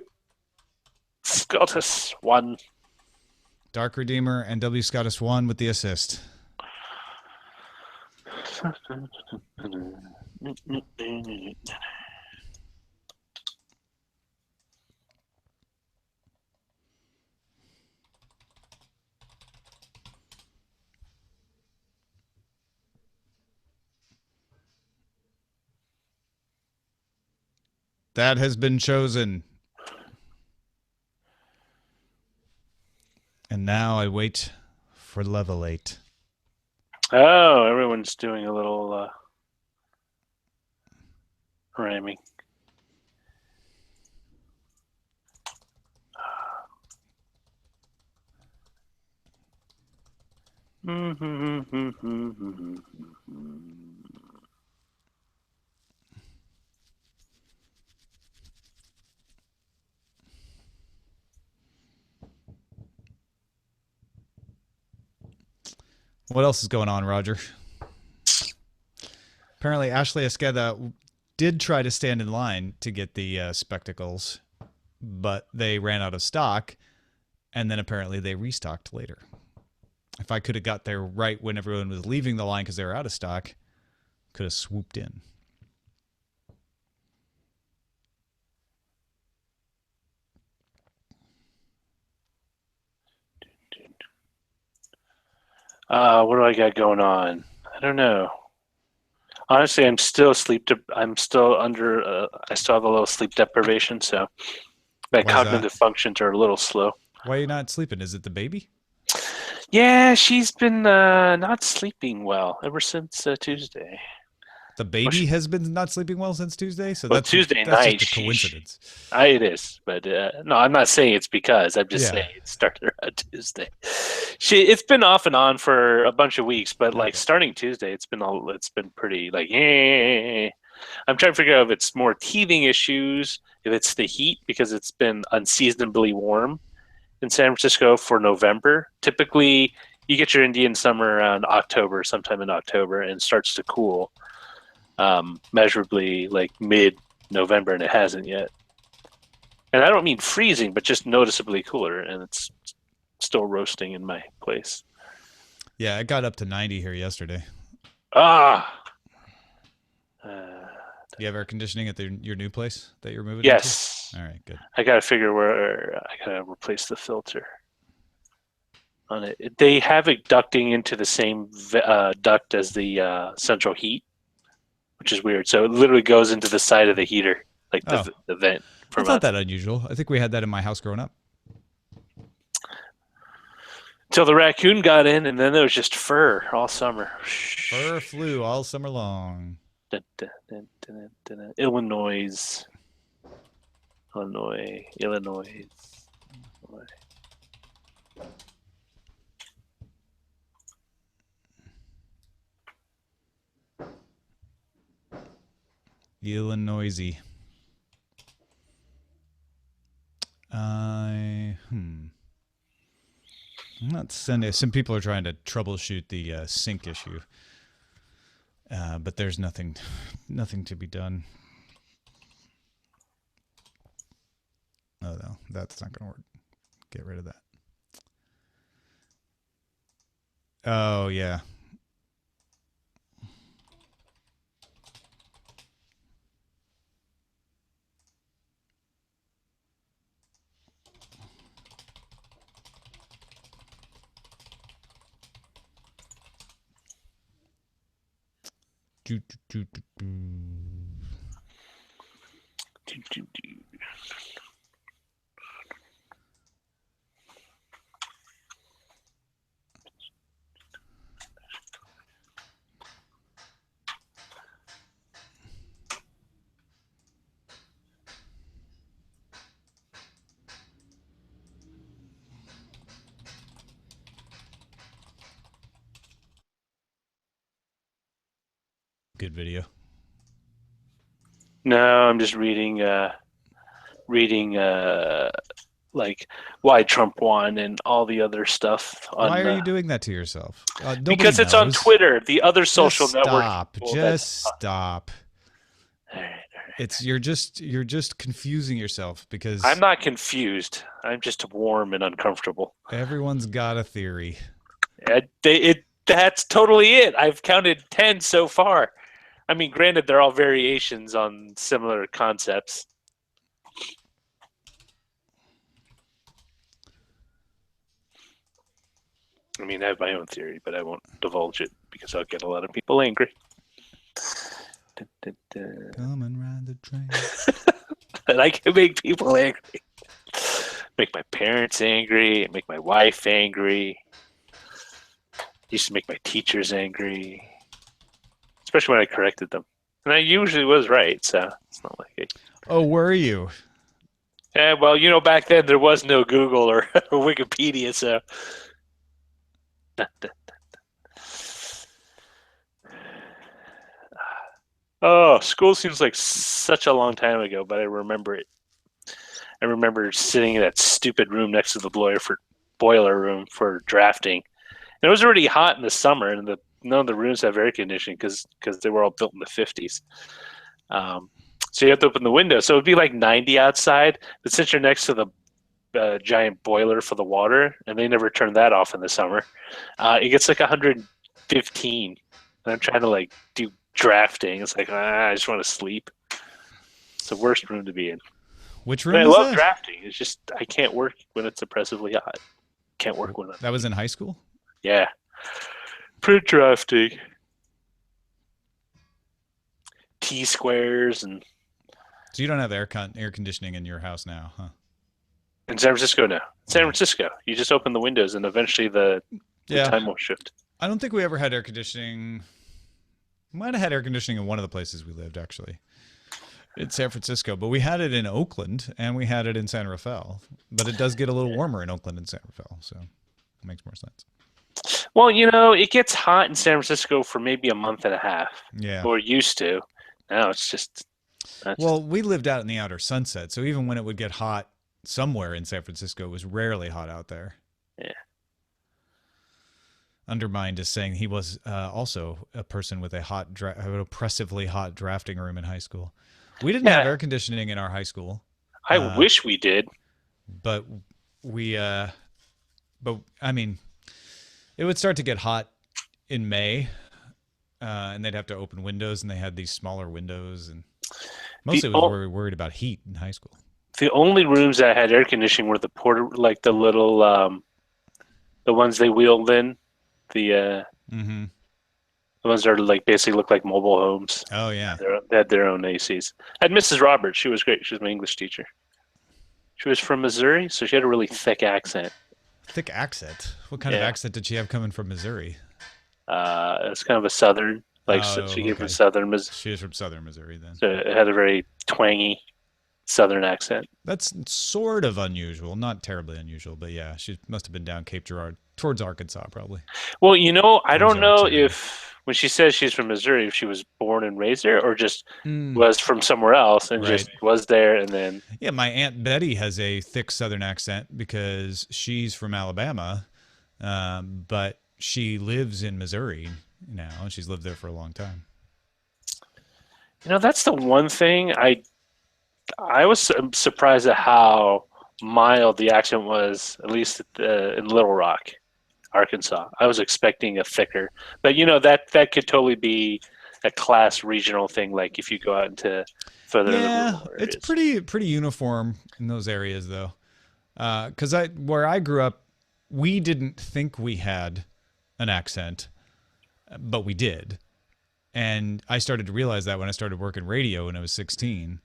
Scottus 1. Dark Redeemer and W. Scottus 1 with the assist. That has been chosen. And now I wait for level 8. Oh, everyone's doing a little rhyming. What else is going on, Roger? Apparently, Ashley Esqueda did try to stand in line to get the spectacles, but they ran out of stock, and then apparently they restocked later. If I could have got there right when everyone was leaving the line because they were out of stock, could have swooped in. What do I got going on? I don't know. Honestly, I'm still I'm still under. I still have a little sleep deprivation, so my cognitive functions are a little slow. Why are you not sleeping? Is it the baby? Yeah, she's been not sleeping well ever since Tuesday. The baby has been not sleeping well since Tuesday, so well, that's Tuesday that's night. just a coincidence. It is, but no, I'm not saying it's because. I'm just Yeah. saying it started on Tuesday. It's been off and on for a bunch of weeks, but like starting Tuesday, it's been pretty like. I'm trying to figure out if it's more teething issues, if it's the heat because it's been unseasonably warm in San Francisco for November. Typically, you get your Indian summer around October, sometime in October, and it starts to cool measurably like mid-November, and it hasn't yet. And I don't mean freezing, but just noticeably cooler, and it's still roasting in my place. Yeah, it got up to 90 here yesterday. You have air conditioning at your new place that you're moving Yes. into? All right, good. I got to figure where I got to replace the filter on it. They have it ducting into the same duct as the central heat, which is weird. So it literally goes into the side of the heater, like the vent. It's not that unusual. I think we had that in my house growing up. Till the raccoon got in, and then there was just fur all summer. Fur flew all summer long. Illinois. Illinois. I'm not sending. Some people are trying to troubleshoot the sync issue, but there's nothing to be done. Oh no, that's not going to work. Get rid of that. Oh yeah. Good video. No, I'm just reading like why Trump won and all the other stuff. Why are you doing that to yourself? Because it's on Twitter, the other social network. Stop. All right. You're just confusing yourself because I'm not confused. I'm just warm and uncomfortable. Everyone's got a theory. That's totally it. I've counted 10 so far. I mean, granted, they're all variations on similar concepts. I mean, I have my own theory, but I won't divulge it because I'll get a lot of people angry. Come and ride the train. And I can make people angry. Make my parents angry, make my wife angry. Used to make my teachers angry, especially when I corrected them. And I usually was right, so it's not like it. Oh, were you? Yeah, well, back then there was no Google or Wikipedia, so. Oh, school seems like such a long time ago, but I remember it. I remember sitting in that stupid room next to the boiler room for drafting. And it was already hot in the summer, and none of the rooms have air conditioning because they were all built in the 50s. So you have to open the window. So it would be like 90 outside, but since you're next to the giant boiler for the water, and they never turn that off in the summer, it gets like 115. And I'm trying to do drafting. It's like, I just want to sleep. It's the worst room to be in. Which room I is love that? drafting. It's just I can't work when it's oppressively hot. Can't work when That was in high school? Yeah. Print drafting. T-squares and... So you don't have air conditioning in your house now, huh? In San Francisco now. San Francisco. You just open the windows and eventually the time will shift. I don't think we ever had air conditioning. Might have had air conditioning in one of the places we lived, actually. In San Francisco. But we had it in Oakland and we had it in San Rafael. But it does get a little warmer in Oakland and San Rafael, so it makes more sense. Well, it gets hot in San Francisco for maybe a month and a half. Yeah. Or used to. Now it's just... Well, we lived out in the outer Sunset, so even when it would get hot somewhere in San Francisco, it was rarely hot out there. Yeah. Undermined is saying he was also a person with an oppressively hot drafting room in high school. We didn't have air conditioning in our high school. I wish we did. But it would start to get hot in May, and they'd have to open windows, and they had these smaller windows, and mostly we were worried about heat in high school. The only rooms that had air conditioning were the the little, the ones they wheeled in, the ones that are basically look like mobile homes. Oh yeah, they had their own ACs. I had Mrs. Roberts. She was great. She was my English teacher. She was from Missouri, so she had a really thick accent. Thick accent? What kind of accent did she have coming from Missouri? It's kind of a southern. She came from southern Missouri. She is from southern Missouri then. So it had a very twangy southern accent. That's sort of unusual. Not terribly unusual, but yeah, she must have been down Cape Girardeau towards Arkansas probably. Well, I don't know if when she says she's from Missouri, if she was born and raised there or just was from somewhere else and just was there and then... Yeah, my Aunt Betty has a thick southern accent because she's from Alabama, but she lives in Missouri now, and she's lived there for a long time. That's the one thing I was surprised at how mild the accent was, at least in Little Rock, Arkansas. I was expecting a thicker, but that could totally be a class regional thing. Like if you go out into further, it's pretty uniform in those areas though. Because where I grew up, we didn't think we had an accent, but we did, and I started to realize that when I started working radio when I was 16.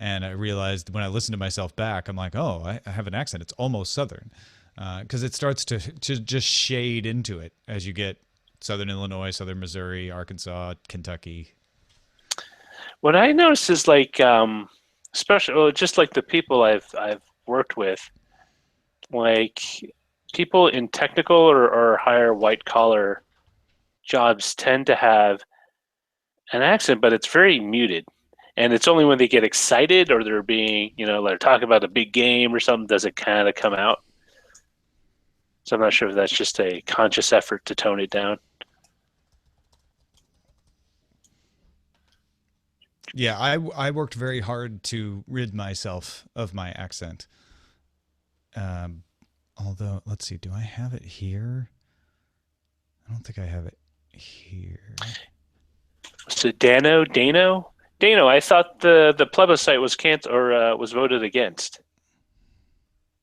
And I realized when I listened to myself back, I'm like, oh, I have an accent. It's almost Southern. Because it starts to just shade into it as you get Southern Illinois, Southern Missouri, Arkansas, Kentucky. What I noticed is especially just like the people I've worked with, like people in technical or higher white collar jobs tend to have an accent, but it's very muted. And it's only when they get excited or they're being, they're talking about a big game or something, does it kind of come out. So I'm not sure if that's just a conscious effort to tone it down. Yeah, I worked very hard to rid myself of my accent. Although, let's see, do I have it here? I don't think I have it here. So Dano, I thought the plebiscite was was voted against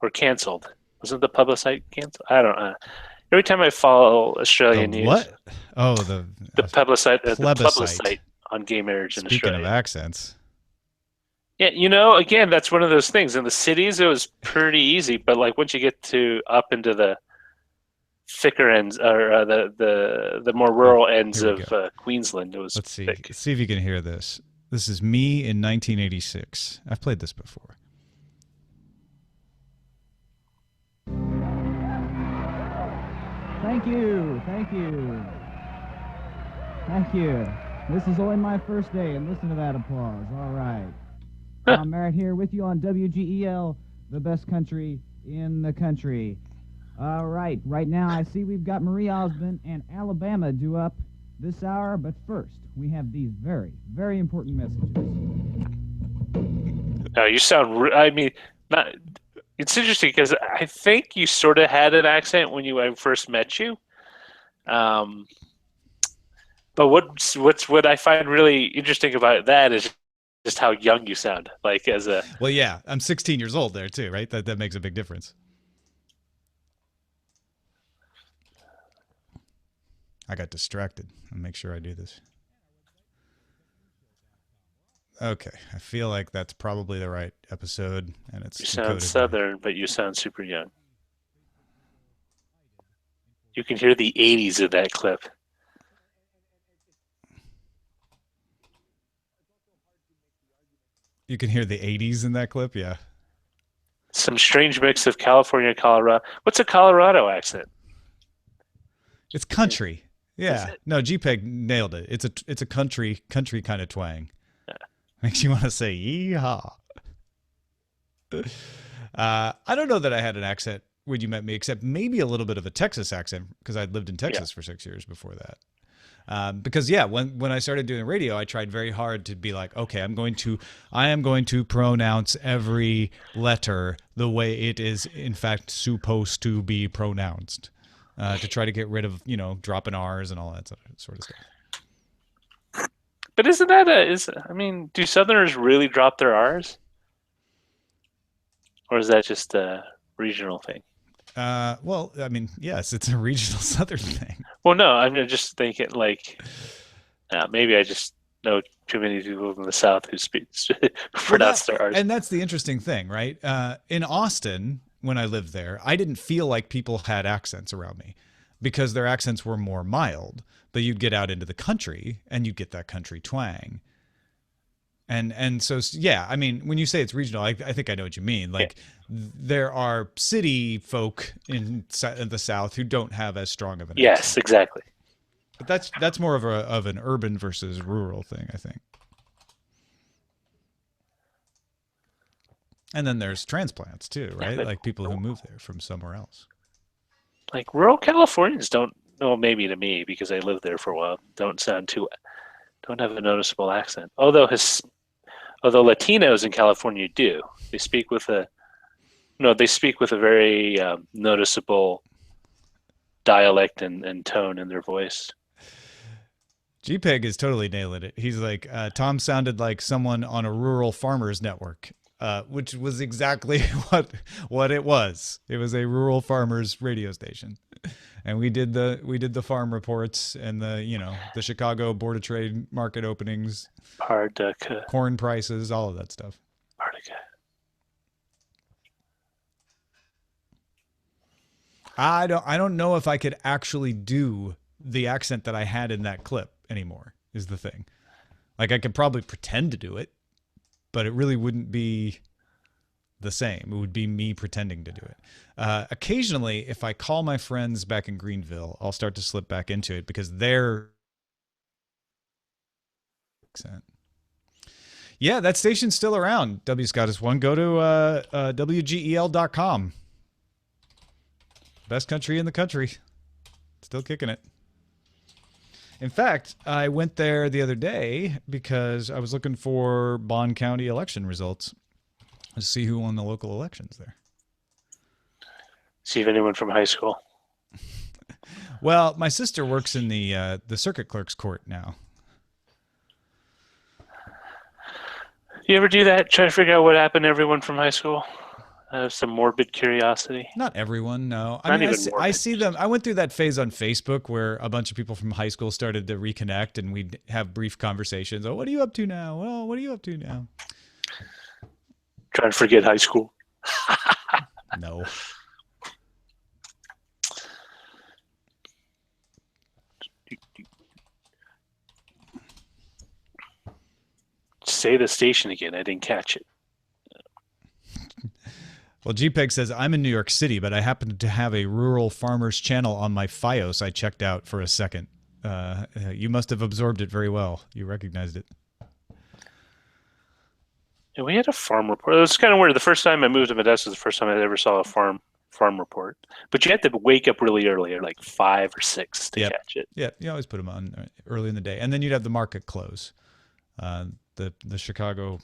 or canceled. Wasn't the plebiscite canceled? I don't know. Every time I follow Australian news, what? Oh, the plebiscite on gay marriage in Australia. Speaking of accents, Yeah, again, that's one of those things. In the cities, it was pretty easy, but like once you get to up into the thicker ends, or the more rural ends Here we of go. Queensland, it was Let's see. thick. Let's see if you can hear this. This is me in 1986. I've played this before. Thank you. Thank you. Thank you. This is only my first day, and listen to that applause. All right. I'm Merritt here with you on WGEL, the best country in the country. All right. Right now, I see we've got Marie Osmond and Alabama due up this hour, but first, we have these very, very important messages. No, you sound. I mean, not. It's interesting because I think you sort of had an accent when I first met you. But what I find really interesting about that is just how young you sound. Like as a. Well, yeah, I'm 16 years old there too, right? That makes a big difference. I got distracted. I'll make sure I do this. Okay, I feel like that's probably the right episode, and it's You sound southern, but you sound super young. You can hear the 80s of that clip. You can hear the 80s in that clip, yeah. Some strange mix of California and Colorado. What's a Colorado accent? It's country. Yeah. No, JPEG nailed it. It's a country kind of twang. Makes you want to say yeehaw. I don't know that I had an accent when you met me, except maybe a little bit of a Texas accent because I'd lived in Texas for 6 years before that. Because when I started doing radio, I tried very hard to be like, okay, I am going to pronounce every letter the way it is in fact supposed to be pronounced, to try to get rid of dropping R's and all that sort of stuff. But isn't that do Southerners really drop their R's? Or is that just a regional thing? Well, I mean, yes, it's a regional Southern thing. Well, no, I'm just thinking like, maybe I just know too many people in the South who pronounce their R's. And that's the interesting thing, right? In Austin, when I lived there, I didn't feel like people had accents around me because their accents were more mild. But you'd get out into the country and you'd get that country twang. And so, yeah, I mean, when you say it's regional, I think I know what you mean. Like, there are city folk in the South who don't have as strong of an accent. Yes, exactly. But that's more of an urban versus rural thing, I think. And then there's transplants too, right? Like people who move there from somewhere else. Like rural Californians don't. Well, maybe to me because I lived there for a while. Don't have a noticeable accent. Although Latinos in California do. They speak with a very noticeable dialect and tone in their voice. JPEG is totally nailing it. He's like, Tom sounded like someone on a rural farmers network, which was exactly what it was. It was a rural farmers radio station. And we did the farm reports and the Chicago Board of Trade market openings, corn prices, all of that stuff. I don't know if I could actually do the accent that I had in that clip anymore, is the thing. Like I could probably pretend to do it, but it really wouldn't be the same. It would be me pretending to do it. Occasionally, if I call my friends back in Greenville, I'll start to slip back into it because their accent. Yeah, that station's still around. W Scott is one. Go to WGEL.com. Best country in the country. Still kicking it. In fact, I went there the other day because I was looking for Bond County election results to see who won the local elections there. See if anyone from high school. Well, my sister works in the circuit clerk's court now. You ever do that? Try to figure out what happened to everyone from high school? I have some morbid curiosity. Not everyone, no. I see them. I went through that phase on Facebook where a bunch of people from high school started to reconnect and we'd have brief conversations. Oh, what are you up to now? Well, what are you up to now? Trying to forget high school. No. Say the station again. I didn't catch it. Well, GPEG says, I'm in New York City, but I happen to have a rural farmers channel on my FiOS I checked out for a second. You must have absorbed it very well. You recognized it. Yeah, we had a farm report. It was kind of weird. The first time I moved to Modesto was the first time I ever saw a farm report. But you had to wake up really early, or like 5 or 6 to catch it. Yeah, you always put them on early in the day. And then you'd have the market close. The Chicago,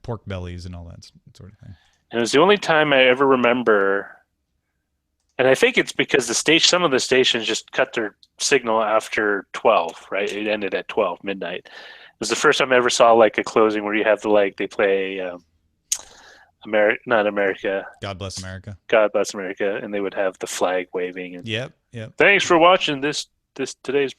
pork bellies and all that sort of thing. And it was the only time I ever remember, and I think it's because some of the stations just cut their signal after 12, right? It ended at 12 midnight. It was the first time I ever saw like a closing where you have they play not America. God Bless America. God Bless America, and they would have the flag waving. And Yep. Thanks for watching today's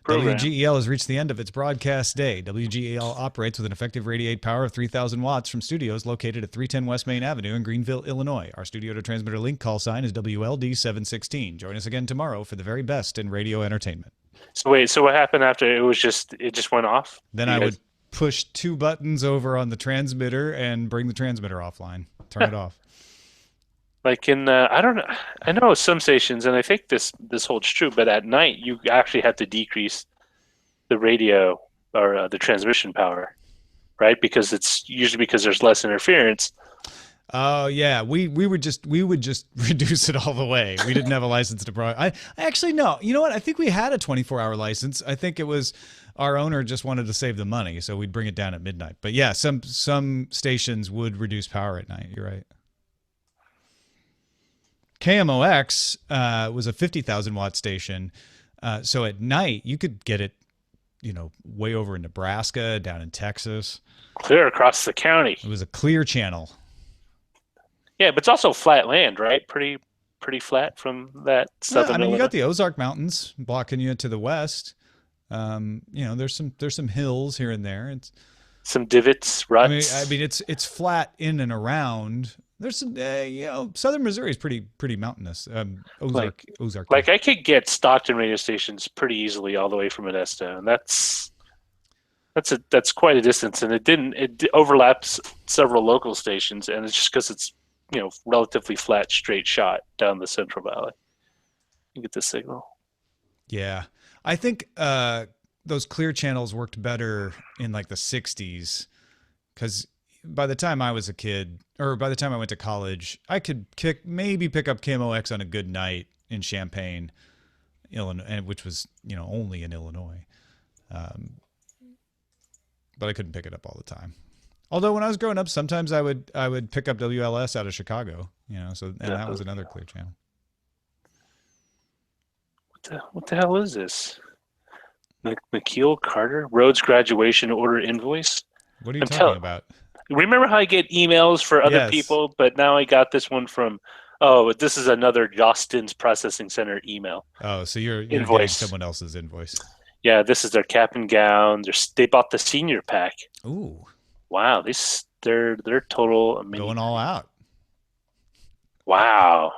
program. WGEL has reached the end of its broadcast day. WGEL operates with an effective radiate power of 3,000 watts from studios located at 310 West Main Avenue in Greenville, Illinois. Our studio to transmitter link call sign is WLD716. Join us again tomorrow for the very best in radio entertainment. So wait, so what happened after it just went off? Then I would push 2 buttons over on the transmitter and bring the transmitter offline. Turn it off. Like I don't know. I know some stations, and I think this holds true. But at night, you actually have to decrease the radio or the transmission power, right? Because it's usually because there's less interference. Oh yeah, we would just reduce it all the way. We didn't have a license to I actually no. You know what? I think we had a 24-hour license. I think it was our owner just wanted to save the money, so we'd bring it down at midnight. But yeah, some stations would reduce power at night. You're right. KMOX was a 50,000 watt station. So at night you could get it, way over in Nebraska, down in Texas. Clear across the county. It was a clear channel. Yeah, but it's also flat land, right? Pretty flat from that southern. Yeah, you got the Ozark Mountains blocking you to the west. There's some hills here and there. It's some divots, ruts. I mean, it's flat in and around. There's some, southern Missouri is pretty mountainous. Ozark. Like I could get Stockton radio stations pretty easily all the way from Modesto, and that's quite a distance. And it overlaps several local stations, and it's just because it's relatively flat, straight shot down the Central Valley. You get the signal. Yeah, I think those clear channels worked better in like the 60s, because by the time I was a kid, or by the time I went to college, I could maybe pick up KMOX on a good night in Champaign, Illinois, which was only in Illinois, but I couldn't pick it up all the time. Although when I was growing up, sometimes I would pick up WLS out of Chicago, that was another clear channel. What the hell is this? McKeel Carter Rhodes graduation order invoice. What are you talking about? Remember how I get emails for other people, but now I got this one from, this is another Justin's Processing Center email. Oh, so you're getting someone else's invoice. Yeah, this is their cap and gown. They bought the senior pack. Ooh. Wow, they're total amazing. Going all out. Wow.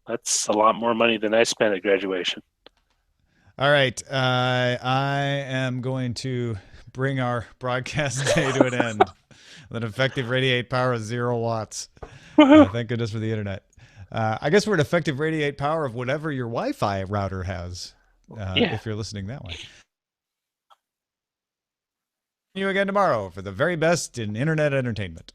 That's a lot more money than I spent at graduation. All right. I am going to bring our broadcast day to an end. With an effective radiate power of 0 watts. Thank goodness for the internet. I guess we're at effective radiate power of whatever your Wi-Fi router has, if you're listening that way. See you again tomorrow for the very best in internet entertainment.